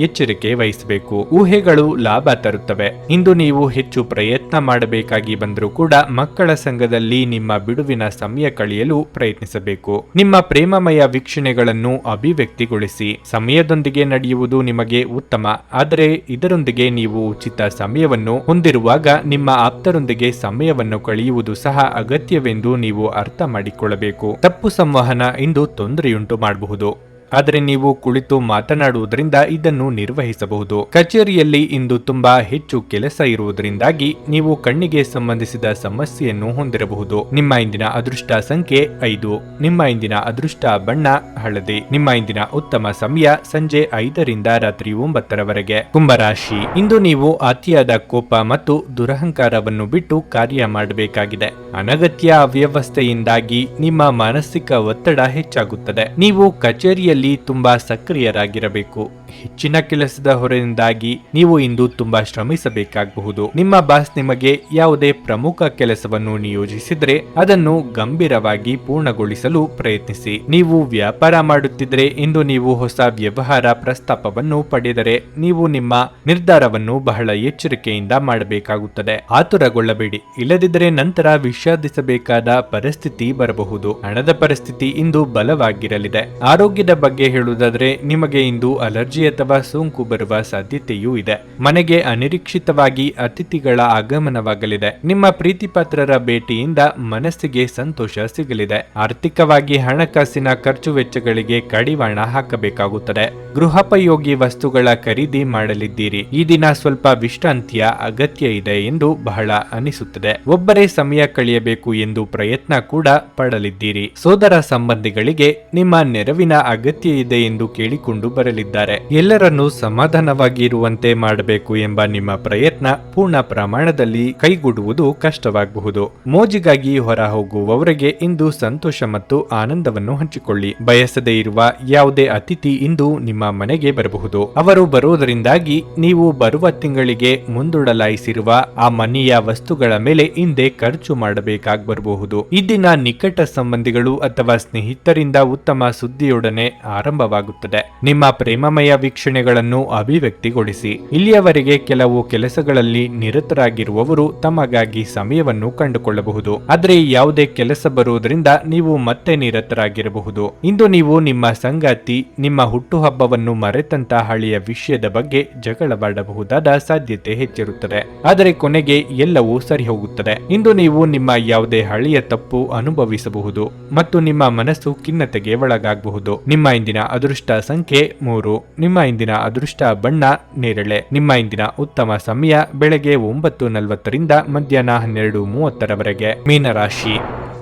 ಎಚ್ಚರಿಕೆ ವಹಿಸಬೇಕು. ಊಹೆಗಳು ಲಾಭ ತರುತ್ತವೆ. ಇಂದು ನೀವು ಹೆಚ್ಚು ಪ್ರಯತ್ನ ಮಾಡಬೇಕಾಗಿ ಬಂದರೂ ಕೂಡ ಮಕ್ಕಳ ಸಂಘದಲ್ಲಿ ನಿಮ್ಮ ಬಿಡುವಿನ ಸಮಯ ಕಳೆಯಲು ಪ್ರಯತ್ನಿಸಬೇಕು. ನಿಮ್ಮ ಪ್ರೇಮಮಯ ವೀಕ್ಷಣೆಗಳನ್ನು ಅಭಿವ್ಯಕ್ತಿಗೊಳಿಸಿ. ಸಮಯದೊಂದಿಗೆ ನಡೆಯುವುದು ನಿಮಗೆ ಉತ್ತಮ. ಆದರೆ ಇದರೊಂದಿಗೆ ನೀವು ಉಚಿತ ಸಮಯವನ್ನು ಹೊಂದಿರುವಾಗ ನಿಮ್ಮ ಆಪ್ತರೊಂದಿಗೆ ಸಮಯವನ್ನು ಕಳೆಯುವುದು ಸಹ ಅಗತ್ಯವೆಂದು ನೀವು ಅರ್ಥ ಮಾಡಿಕೊಳ್ಳಬೇಕು. ತಪ್ಪು ಸಂವಹನ ಇಂದು ತೊಂದರೆಯುಂಟು ಮಾಡಬಹುದು. ಆದರೆ ನೀವು ಕುಳಿತು ಮಾತನಾಡುವುದರಿಂದ ಇದನ್ನು ನಿರ್ವಹಿಸಬಹುದು. ಕಚೇರಿಯಲ್ಲಿ ಇಂದು ತುಂಬಾ ಹೆಚ್ಚು ಕೆಲಸ ಇರುವುದರಿಂದಾಗಿ ನೀವು ಕಣ್ಣಿಗೆ ಸಂಬಂಧಿಸಿದ ಸಮಸ್ಯೆಯನ್ನು ಹೊಂದಿರಬಹುದು. ನಿಮ್ಮ ಇಂದಿನ ಅದೃಷ್ಟ ಸಂಖ್ಯೆ 5. ನಿಮ್ಮ ಇಂದಿನ ಅದೃಷ್ಟ ಬಣ್ಣ ಹಳದಿ. ನಿಮ್ಮ ಇಂದಿನ ಉತ್ತಮ ಸಮಯ ಸಂಜೆ 5ರಿಂದ ರಾತ್ರಿ 9ರವರೆಗೆ. ಕುಂಭರಾಶಿ, ಇಂದು ನೀವು ಅತಿಯಾದ ಕೋಪ ಮತ್ತು ದುರಹಂಕಾರವನ್ನು ಬಿಟ್ಟು ಕಾರ್ಯ ಮಾಡಬೇಕಾಗಿದೆ. ಅನಗತ್ಯ ಅವ್ಯವಸ್ಥೆಯಿಂದಾಗಿ ನಿಮ್ಮ ಮಾನಸಿಕ ಒತ್ತಡ ಹೆಚ್ಚಾಗುತ್ತದೆ. ನೀವು ಕಚೇರಿಯಲ್ಲಿ ತುಂಬಾ ಸಕ್ರಿಯರಾಗಿರಬೇಕು. ಹೆಚ್ಚಿನ ಕೆಲಸದ ಹೊರೆಯಿಂದಾಗಿ ನೀವು ಇಂದು ತುಂಬಾ ಶ್ರಮಿಸಬೇಕಾಗಬಹುದು. ನಿಮ್ಮ ಬಾಸ್ ನಿಮಗೆ ಯಾವುದೇ ಪ್ರಮುಖ ಕೆಲಸವನ್ನು ನಿಯೋಜಿಸಿದ್ರೆ ಅದನ್ನು ಗಂಭೀರವಾಗಿ ಪೂರ್ಣಗೊಳಿಸಲು ಪ್ರಯತ್ನಿಸಿ. ನೀವು ವ್ಯಾಪಾರ ಮಾಡುತ್ತಿದ್ರೆ ಇಂದು ನೀವು ಹೊಸ ವ್ಯವಹಾರ ಪ್ರಸ್ತಾಪವನ್ನು ಪಡೆದರೆ ನೀವು ನಿಮ್ಮ ನಿರ್ಧಾರವನ್ನು ಬಹಳ ಎಚ್ಚರಿಕೆಯಿಂದ ಮಾಡಬೇಕಾಗುತ್ತದೆ. ಆತುರಗೊಳ್ಳಬೇಡಿ, ಇಲ್ಲದಿದ್ದರೆ ನಂತರ ವಿಷಾದಿಸಬೇಕಾದ ಪರಿಸ್ಥಿತಿ ಬರಬಹುದು. ಹಣದ ಪರಿಸ್ಥಿತಿ ಇಂದು ಬಲವಾಗಿರಲಿದೆ. ಆರೋಗ್ಯದ ಬಗ್ಗೆ ಹೇಳುವುದಾದ್ರೆ ನಿಮಗೆ ಇಂದು ಅಲರ್ಜಿ ಅಥವಾ ಸೋಂಕು ಬರುವ ಸಾಧ್ಯತೆಯೂ ಇದೆ. ಮನೆಗೆ ಅನಿರೀಕ್ಷಿತವಾಗಿ ಅತಿಥಿಗಳ ಆಗಮನವಾಗಲಿದೆ. ನಿಮ್ಮ ಪ್ರೀತಿಪಾತ್ರರ ಭೇಟಿಯಿಂದ ಮನಸ್ಸಿಗೆ ಸಂತೋಷ ಸಿಗಲಿದೆ. ಆರ್ಥಿಕವಾಗಿ ಹಣಕಾಸಿನ ಖರ್ಚು ವೆಚ್ಚಗಳಿಗೆ ಕಡಿವಾಣ ಹಾಕಬೇಕಾಗುತ್ತದೆ. ಗೃಹೋಪಯೋಗಿ ವಸ್ತುಗಳ ಖರೀದಿ ಮಾಡಲಿದ್ದೀರಿ. ಈ ದಿನ ಸ್ವಲ್ಪ ವಿಶ್ರಾಂತಿಯ ಅಗತ್ಯ ಇದೆ ಎಂದು ಬಹಳ ಅನಿಸುತ್ತದೆ. ಒಬ್ಬರೇ ಸಮಯ ಕಳೆಯಬೇಕು ಎಂದು ಪ್ರಯತ್ನ ಕೂಡ ಪಡಲಿದ್ದೀರಿ. ಸೋದರ ಸಂಬಂಧಿಗಳಿಗೆ ನಿಮ್ಮ ನೆರವಿನ ಅಗತ್ಯ ಇದೆ ಎಂದು ಕೇಳಿಕೊಂಡು ಬರಲಿದ್ದಾರೆ. ಎಲ್ಲರನ್ನೂ ಸಮಾಧಾನವಾಗಿ ಇರುವಂತೆ ಮಾಡಬೇಕು ಎಂಬ ನಿಮ್ಮ ಪ್ರಯತ್ನ ಪೂರ್ಣ ಪ್ರಮಾಣದಲ್ಲಿ ಕೈಗೂಡುವುದು ಕಷ್ಟವಾಗಬಹುದು. ಮೋಜಿಗಾಗಿ ಹೊರ ಹೋಗುವವರಿಗೆ ಇಂದು ಸಂತೋಷ ಮತ್ತು ಆನಂದವನ್ನು ಹಂಚಿಕೊಳ್ಳಿ. ಬಯಸದೇ ಇರುವ ಯಾವುದೇ ಅತಿಥಿ ಇಂದು ನಿಮ್ಮ ಮನೆಗೆ ಬರಬಹುದು. ಅವರು ಬರುವುದರಿಂದಾಗಿ ನೀವು ಬರುವ ತಿಂಗಳಿಗೆ ಮುಂದೂಡಲಾಯಿಸಿರುವ ಆ ಮನೆಯ ವಸ್ತುಗಳ ಮೇಲೆ ಹಿಂದೆ ಖರ್ಚು ಮಾಡಬೇಕಾಗಿ ಬರಬಹುದು. ಈ ದಿನ ನಿಕಟ ಸಂಬಂಧಿಗಳು ಅಥವಾ ಸ್ನೇಹಿತರಿಂದ ಉತ್ತಮ ಸುದ್ದಿಯೊಡನೆ ಆರಂಭವಾಗುತ್ತದೆ. ನಿಮ್ಮ ಪ್ರೇಮಮಯ ವೀಕ್ಷಣೆಗಳನ್ನು ಅಭಿವ್ಯಕ್ತಿಗೊಳಿಸಿ. ಇಲ್ಲಿಯವರೆಗೆ ಕೆಲವು ಕೆಲಸಗಳಲ್ಲಿ ನಿರತರಾಗಿರುವವರು ತಮಗಾಗಿ ಸಮಯವನ್ನು ಕಂಡುಕೊಳ್ಳಬಹುದು. ಆದರೆ ಯಾವುದೇ ಕೆಲಸ ಬರುವುದರಿಂದ ನೀವು ಮತ್ತೆ ನಿರತರಾಗಿರಬಹುದು. ಇಂದು ನೀವು ನಿಮ್ಮ ಸಂಗಾತಿ ನಿಮ್ಮ ಹುಟ್ಟುಹಬ್ಬವನ್ನು ಮರೆತಂತ ಹಳೆಯ ವಿಷಯದ ಬಗ್ಗೆ ಜಗಳವಾಡಬಹುದಾದ ಸಾಧ್ಯತೆ ಹೆಚ್ಚಿರುತ್ತದೆ. ಆದರೆ ಕೊನೆಗೆ ಎಲ್ಲವೂ ಸರಿ ಹೋಗುತ್ತದೆ. ಇಂದು ನೀವು ನಿಮ್ಮ ಯಾವುದೇ ಹಳೆಯ ತಪ್ಪು ಅನುಭವಿಸಬಹುದು ಮತ್ತು ನಿಮ್ಮ ಮನಸ್ಸು ಖಿನ್ನತೆಗೆ ಒಳಗಾಗಬಹುದು. ನಿಮ್ಮ ಇಂದಿನ ಅದೃಷ್ಟ ಸಂಖ್ಯೆ 3. ನಿಮ್ಮ ಇಂದಿನ ಅದೃಷ್ಟ ಬಣ್ಣ ನೇರಳೆ. ನಿಮ್ಮ ಇಂದಿನ ಉತ್ತಮ ಸಮಯ ಬೆಳಗ್ಗೆ 9:40ರಿಂದ ಮಧ್ಯಾಹ್ನ 12:30ರವರೆಗೆ. ಮೀನರಾಶಿ,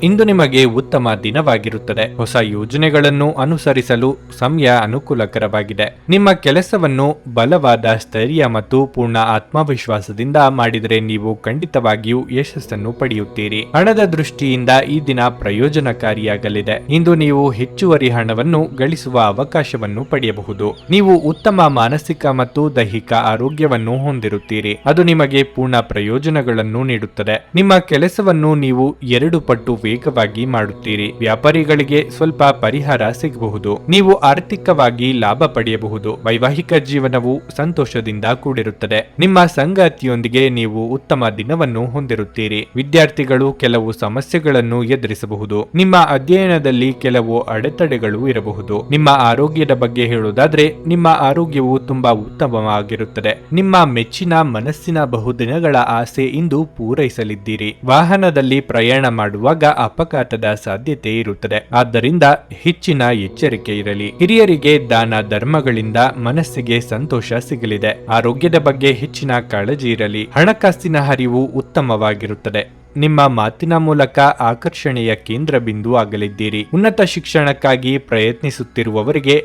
ಇಂದು ನಿಮಗೆ ಉತ್ತಮ ದಿನವಾಗಿರುತ್ತದೆ. ಹೊಸ ಯೋಜನೆಗಳನ್ನು ಅನುಸರಿಸಲು ಸಮಯ ಅನುಕೂಲಕರವಾಗಿದೆ. ನಿಮ್ಮ ಕೆಲಸವನ್ನು ಬಲವಾದ ಸ್ಥೈರ್ಯ ಮತ್ತು ಪೂರ್ಣ ಆತ್ಮವಿಶ್ವಾಸದಿಂದ ಮಾಡಿದರೆ ನೀವು ಖಂಡಿತವಾಗಿಯೂ ಯಶಸ್ಸನ್ನು ಪಡೆಯುತ್ತೀರಿ. ಹಣದ ದೃಷ್ಟಿಯಿಂದ ಈ ದಿನ ಪ್ರಯೋಜನಕಾರಿಯಾಗಲಿದೆ. ಇಂದು ನೀವು ಹೆಚ್ಚುವರಿ ಹಣವನ್ನು ಗಳಿಸುವ ಅವಕಾಶವನ್ನು ಪಡೆಯಬಹುದು. ನೀವು ಉತ್ತಮ ಮಾನಸಿಕ ಮತ್ತು ದೈಹಿಕ ಆರೋಗ್ಯವನ್ನು ಹೊಂದಿರುತ್ತೀರಿ. ಅದು ನಿಮಗೆ ಪೂರ್ಣ ಪ್ರಯೋಜನಗಳನ್ನು ನೀಡುತ್ತದೆ. ನಿಮ್ಮ ಕೆಲಸವನ್ನು ನೀವು 2 ಪಟ್ಟು ವೇಗವಾಗಿ ಮಾಡುತ್ತೀರಿ. ವ್ಯಾಪಾರಿಗಳಿಗೆ ಸ್ವಲ್ಪ ಪರಿಹಾರ ಸಿಗಬಹುದು. ನೀವು ಆರ್ಥಿಕವಾಗಿ ಲಾಭ ಪಡೆಯಬಹುದು. ವೈವಾಹಿಕ ಜೀವನವು ಸಂತೋಷದಿಂದ ಕೂಡಿರುತ್ತದೆ. ನಿಮ್ಮ ಸಂಗಾತಿಯೊಂದಿಗೆ ನೀವು ಉತ್ತಮ ದಿನವನ್ನು ಹೊಂದಿರುತ್ತೀರಿ. ವಿದ್ಯಾರ್ಥಿಗಳು ಕೆಲವು ಸಮಸ್ಯೆಗಳನ್ನು ಎದುರಿಸಬಹುದು. ನಿಮ್ಮ ಅಧ್ಯಯನದಲ್ಲಿ ಕೆಲವು ಅಡೆತಡೆಗಳು ಇರಬಹುದು. ನಿಮ್ಮ ಆರೋಗ್ಯದ ಬಗ್ಗೆ ಹೇಳುವುದಾದ್ರೆ ನಿಮ್ಮ ಆರೋಗ್ಯವು ತುಂಬಾ ಉತ್ತಮವಾಗಿರುತ್ತದೆ. ನಿಮ್ಮ ಮೆಚ್ಚಿನ ಮನಸ್ಸಿನ ಬಹುದಿನಗಳ ಆಸೆ ಇಂದು ಪೂರೈಸಲಿದ್ದೀರಿ. ವಾಹನದಲ್ಲಿ ಪ್ರಯಾಣ ಮಾಡುವಾಗ ಅಪಘಾತದ ಸಾಧ್ಯತೆ ಇರುತ್ತದೆ. ಆದ್ದರಿಂದ ಹೆಚ್ಚಿನ ಎಚ್ಚರಿಕೆ ಇರಲಿ. ಹಿರಿಯರಿಗೆ ದಾನ ಧರ್ಮಗಳಿಂದ ಮನಸ್ಸಿಗೆ ಸಂತೋಷ ಸಿಗಲಿದೆ. ಆರೋಗ್ಯದ ಬಗ್ಗೆ ಹೆಚ್ಚಿನ ಕಾಳಜಿ ಇರಲಿ. ಹಣಕಾಸಿನ ಹರಿವು ಉತ್ತಮವಾಗಿರುತ್ತದೆ. ನಿಮ್ಮ ಮಾತಿನ ಮೂಲಕ ಆಕರ್ಷಣೆಯ ಕೇಂದ್ರ ಬಿಂದು ಆಗಲಿದ್ದೀರಿ. ಉನ್ನತ ಶಿಕ್ಷಣಕ್ಕಾಗಿ ಪ್ರಯತ್ನಿಸುತ್ತಿರುವವರಿಗೆ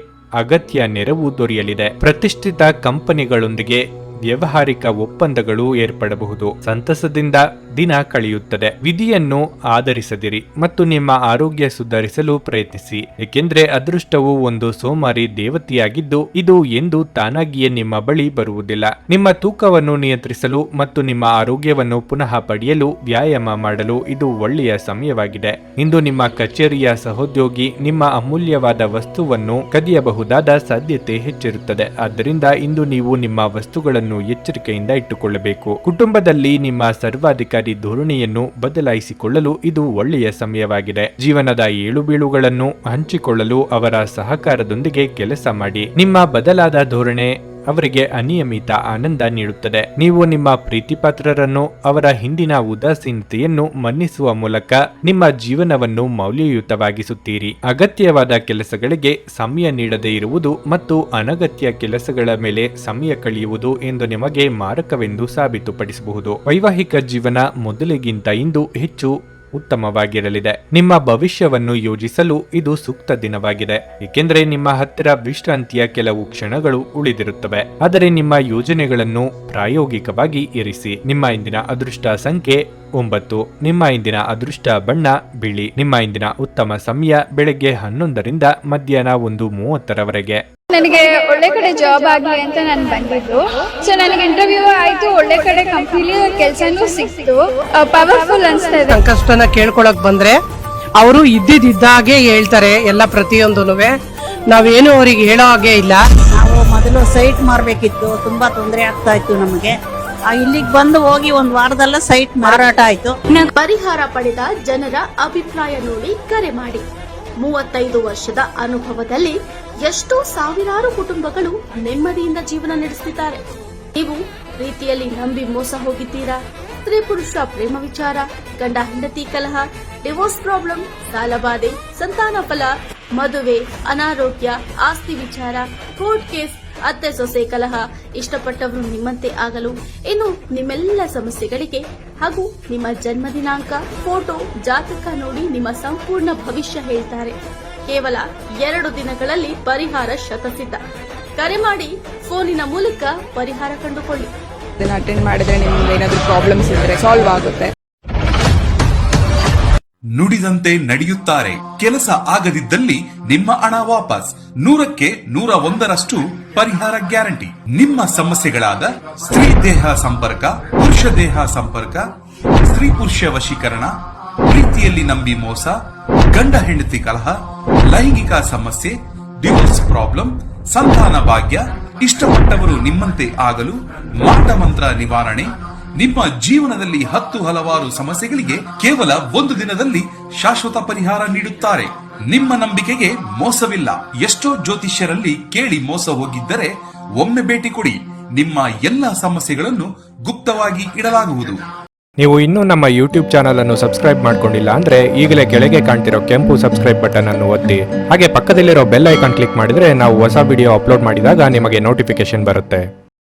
ಅಗತ್ಯ ನೆರವು ದೊರೆಯಲಿದೆ. ಪ್ರತಿಷ್ಠಿತ ಕಂಪನಿಗಳೊಂದಿಗೆ ವ್ಯವಹಾರಿಕ ಒಪ್ಪಂದಗಳು ಏರ್ಪಡಬಹುದು. ಸಂತಸದಿಂದ ದಿನ ಕಳೆಯುತ್ತದೆ. ವಿಧಿಯನ್ನು ಆಧರಿಸದಿರಿ ಮತ್ತು ನಿಮ್ಮ ಆರೋಗ್ಯ ಸುಧಾರಿಸಲು ಪ್ರಯತ್ನಿಸಿ, ಏಕೆಂದರೆ ಅದೃಷ್ಟವು ಒಂದು ಸೋಮಾರಿ ದೇವತೆಯಾಗಿದ್ದು ಇದು ಎಂದು ತಾನಾಗಿಯೇ ನಿಮ್ಮ ಬಳಿ ಬರುವುದಿಲ್ಲ. ನಿಮ್ಮ ತೂಕವನ್ನು ನಿಯಂತ್ರಿಸಲು ಮತ್ತು ನಿಮ್ಮ ಆರೋಗ್ಯವನ್ನು ಪುನಃ ಪಡೆಯಲು ವ್ಯಾಯಾಮ ಮಾಡಲು ಇದು ಒಳ್ಳೆಯ ಸಮಯವಾಗಿದೆ. ಇಂದು ನಿಮ್ಮ ಕಚೇರಿಯ ಸಹೋದ್ಯೋಗಿ ನಿಮ್ಮ ಅಮೂಲ್ಯವಾದ ವಸ್ತುವನ್ನು ಕದಿಯಬಹುದಾದ ಸಾಧ್ಯತೆ ಹೆಚ್ಚಿರುತ್ತದೆ. ಆದ್ದರಿಂದ ಇಂದು ನೀವು ನಿಮ್ಮ ವಸ್ತುಗಳನ್ನು ಎಚ್ಚರಿಕೆಯಿಂದ ಇಟ್ಟುಕೊಳ್ಳಬೇಕು. ಕುಟುಂಬದಲ್ಲಿ ನಿಮ್ಮ ಸರ್ವಾಧಿಕಾರಿ ಧೋರಣೆಯನ್ನು ಬದಲಾಯಿಸಿಕೊಳ್ಳಲು ಇದು ಒಳ್ಳೆಯ ಸಮಯವಾಗಿದೆ. ಜೀವನದ ಏಳುಬೀಳುಗಳನ್ನು ಹಂಚಿಕೊಳ್ಳಲು ಅವರ ಸಹಕಾರದೊಂದಿಗೆ ಕೆಲಸ ಮಾಡಿ. ನಿಮ್ಮ ಬದಲಾದ ಧೋರಣೆ ಅವರಿಗೆ ಅನಿಯಮಿತ ಆನಂದ ನೀಡುತ್ತದೆ. ನೀವು ನಿಮ್ಮ ಪ್ರೀತಿಪಾತ್ರರನ್ನು ಅವರ ಹಿಂದಿನ ಉದಾಸೀನತೆಯನ್ನು ಮನ್ನಿಸುವ ಮೂಲಕ ನಿಮ್ಮ ಜೀವನವನ್ನು ಮೌಲ್ಯಯುತವಾಗಿಸುತ್ತೀರಿ. ಅಗತ್ಯವಾದ ಕೆಲಸಗಳಿಗೆ ಸಮಯ ನೀಡದೇ ಇರುವುದು ಮತ್ತು ಅನಗತ್ಯ ಕೆಲಸಗಳ ಮೇಲೆ ಸಮಯ ಕಳೆಯುವುದು ಎಂದು ನಿಮಗೆ ಮಾರಕವೆಂದು ಸಾಬೀತುಪಡಿಸಬಹುದು. ವೈವಾಹಿಕ ಜೀವನ ಮೊದಲಿಗಿಂತ ಇಂದು ಹೆಚ್ಚು ಉತ್ತಮವಾಗಿರಲಿದೆ. ನಿಮ್ಮ ಭವಿಷ್ಯವನ್ನು ಯೋಜಿಸಲು ಇದು ಸೂಕ್ತ ದಿನವಾಗಿದೆ, ಏಕೆಂದರೆ ನಿಮ್ಮ ಹತ್ತಿರ ವಿಶ್ರಾಂತಿಯ ಕೆಲವು ಕ್ಷಣಗಳು ಉಳಿದಿರುತ್ತವೆ. ಆದರೆ ನಿಮ್ಮ ಯೋಜನೆಗಳನ್ನು ಪ್ರಾಯೋಗಿಕವಾಗಿ ಇರಿಸಿ. ನಿಮ್ಮ ಇಂದಿನ ಅದೃಷ್ಟ ಸಂಖ್ಯೆ 9. ನಿಮ್ಮ ಇಂದಿನ ಅದೃಷ್ಟ ಬಣ್ಣ ಬಿಳಿ. ನಿಮ್ಮ ಇಂದಿನ ಉತ್ತಮ ಸಮಯ ಬೆಳಗ್ಗೆ 11ರಿಂದ ಮಧ್ಯಾಹ್ನ 1:30ರವರೆಗೆ. ನನಗೆ ಒಳ್ಳೆ ಕಡೆ ಜಾಬ್ ಆಗಲಿ ಅಂತ ನಾನು ಬಂದಿದ್ದು. ಸೊ ನನಗೆ ಇಂಟರ್ವ್ಯೂ ಆಯಿತು, ಒಳ್ಳೆ ಕಡೆ ಕಂಪ್ನಿಲಿ ಕೆಲಸನೂ ಸಿಕ್ತು. ಪವರ್ಫುಲ್ ಅನಿಸ್ತಾ ಇದೆ. ಸಂಕಷ್ಟನ ಕೇಳ್ಕೊಳಕ್ ಬಂದ್ರೆ ಅವರು ಇದ್ದಿದ್ದಾಗೆ ಹೇಳ್ತಾರೆ ಎಲ್ಲ ಪ್ರತಿಯೊಂದೂನುವೆ. ನಾವೇನು ಅವ್ರಿಗೆ ಹೇಳೋ ಹಾಗೆ ಇಲ್ಲ. ನಾವು ಮೊದಲು ಸೈಟ್ ಮಾರ್ಬೇಕಿತ್ತು, ತುಂಬಾ ತೊಂದರೆ ಆಗ್ತಾ ಇತ್ತು ನಮಗೆ. ಇಲ್ಲಿಗೆ ಬಂದು ಹೋಗಿ ಒಂದು ವಾರದಲ್ಲ ಸೈಟ್ ಮಾರಾಟ ಆಯ್ತು. ಪರಿಹಾರ ಪಡೆದ ಜನರ ಅಭಿಪ್ರಾಯ ನೋಡಿ ಕರೆ ಮಾಡಿ. 35 ವರ್ಷದ ಅನುಭವದಲ್ಲಿ ಎಷ್ಟೋ ಸಾವಿರಾರು ಕುಟುಂಬಗಳು ನೆಮ್ಮದಿಯಿಂದ ಜೀವನ ನಡೆಸುತ್ತಿದ್ದಾರೆ. ನೀವು ಪ್ರೀತಿಯಲ್ಲಿ ನಂಬಿ ಮೋಸ ಹೋಗಿದ್ದೀರಾ? ಸ್ತ್ರೀ ಪುರುಷ ಪ್ರೇಮ ವಿಚಾರ, ಗಂಡ ಹೆಂಡತಿ ಕಲಹ, ಡಿವೋರ್ಸ್ ಪ್ರಾಬ್ಲಮ್, ಸಾಲಬಾಧೆ, ಸಂತಾನ ಫಲ, ಮದುವೆ, ಅನಾರೋಗ್ಯ, ಆಸ್ತಿ ವಿಚಾರ, ಕೋರ್ಟ್ ಕೇಸ್, ಅತ್ತೆ ಸೊಸೆ ಕಲಹ, ಇಷ್ಟಪಟ್ಟವರು ನಿಮ್ಮಂತೆ ಆಗಲು, ಇನ್ನು ನಿಮ್ಮೆಲ್ಲ ಸಮಸ್ಯೆಗಳಿಗೆ ಹಾಗೂ ನಿಮ್ಮ ಜನ್ಮ ದಿನಾಂಕ, ಫೋಟೋ, ಜಾತಕ ನೋಡಿ ನಿಮ್ಮ ಸಂಪೂರ್ಣ ಭವಿಷ್ಯ ಹೇಳ್ತಾರೆ. ಕೇವಲ 2 ದಿನಗಳಲ್ಲಿ ಪರಿಹಾರ ಶತಸಿದ್ಧ. ಕರೆ ಮಾಡಿ ಫೋನಿನ ಮೂಲಕ ಪರಿಹಾರ ಕಂಡುಕೊಳ್ಳಿ. ಅಟೆಂಡ್ ಮಾಡಿದ್ರೆ ನಿಮ್ಗೆ ಏನಾದ್ರು ಪ್ರಾಬ್ಲಮ್ಸ್ ಇದ್ರೆ ಸಾಲ್ವ್ ಆಗುತ್ತೆ. ನುಡಿದಂತೆ ನಡೆಯುತ್ತಾರೆ. ಕೆಲಸ ಆಗದಿದ್ದಲ್ಲಿ ನಿಮ್ಮ ಹಣ ವಾಪಸ್. 100ಕ್ಕೆ 101ರಷ್ಟು ಪರಿಹಾರ ಗ್ಯಾರಂಟಿ. ನಿಮ್ಮ ಸಮಸ್ಯೆಗಳಾದ ಸ್ತ್ರೀ ದೇಹ ಸಂಪರ್ಕ, ಪುರುಷ ದೇಹ ಸಂಪರ್ಕ, ಸ್ತ್ರೀ ಪುರುಷ ವಶೀಕರಣ, ಪ್ರೀತಿಯಲ್ಲಿ ನಂಬಿ ಮೋಸ, ಗಂಡ ಹೆಂಡತಿ ಕಲಹ, ಲೈಂಗಿಕ ಸಮಸ್ಯೆ, ಡಿವೋರ್ಸ್ ಪ್ರಾಬ್ಲಮ್, ಸಂತಾನ ಭಾಗ್ಯ, ಇಷ್ಟಪಟ್ಟವರು ನಿಮ್ಮಂತೆ ಆಗಲು, ಮಾಟ ಮಂತ್ರ ನಿವಾರಣೆ, ನಿಮ್ಮ ಜೀವನದಲ್ಲಿ 10 ಹಲವಾರು ಸಮಸ್ಯೆಗಳಿಗೆ ಕೇವಲ 1 ದಿನದಲ್ಲಿ ಶಾಶ್ವತ ಪರಿಹಾರ ನೀಡುತ್ತಾರೆ. ನಿಮ್ಮ ನಂಬಿಕೆಗೆ ಮೋಸವಿಲ್ಲ. ಎಷ್ಟೋ ಜ್ಯೋತಿಷ್ಯರಲ್ಲಿ ಕೇಳಿ ಮೋಸ ಹೋಗಿದ್ದರೆ ಒಮ್ಮೆ ಭೇಟಿ ಕೊಡಿ. ನಿಮ್ಮ ಎಲ್ಲ ಸಮಸ್ಯೆಗಳನ್ನು ಗುಪ್ತವಾಗಿ ಇಡಲಾಗುವುದು. ನೀವು ಇನ್ನೂ ನಮ್ಮ ಯೂಟ್ಯೂಬ್ ಚಾನಲ್ ಅನ್ನು ಸಬ್ಸ್ಕ್ರೈಬ್ ಮಾಡ್ಕೊಂಡಿಲ್ಲ ಅಂದ್ರೆ ಈಗಲೇ ಕೆಳಗೆ ಕಾಣ್ತಿರೋ ಕೆಂಪು ಸಬ್ಸ್ಕ್ರೈಬ್ ಬಟನ್ ಅನ್ನು ಒತ್ತಿ. ಹಾಗೆ ಪಕ್ಕದಲ್ಲಿರೋ ಬೆಲ್ ಐಕಾನ್ ಕ್ಲಿಕ್ ಮಾಡಿದ್ರೆ ನಾವು ಹೊಸ ವಿಡಿಯೋ ಅಪ್ಲೋಡ್ ಮಾಡಿದಾಗ ನಿಮಗೆ ನೋಟಿಫಿಕೇಶನ್ ಬರುತ್ತೆ.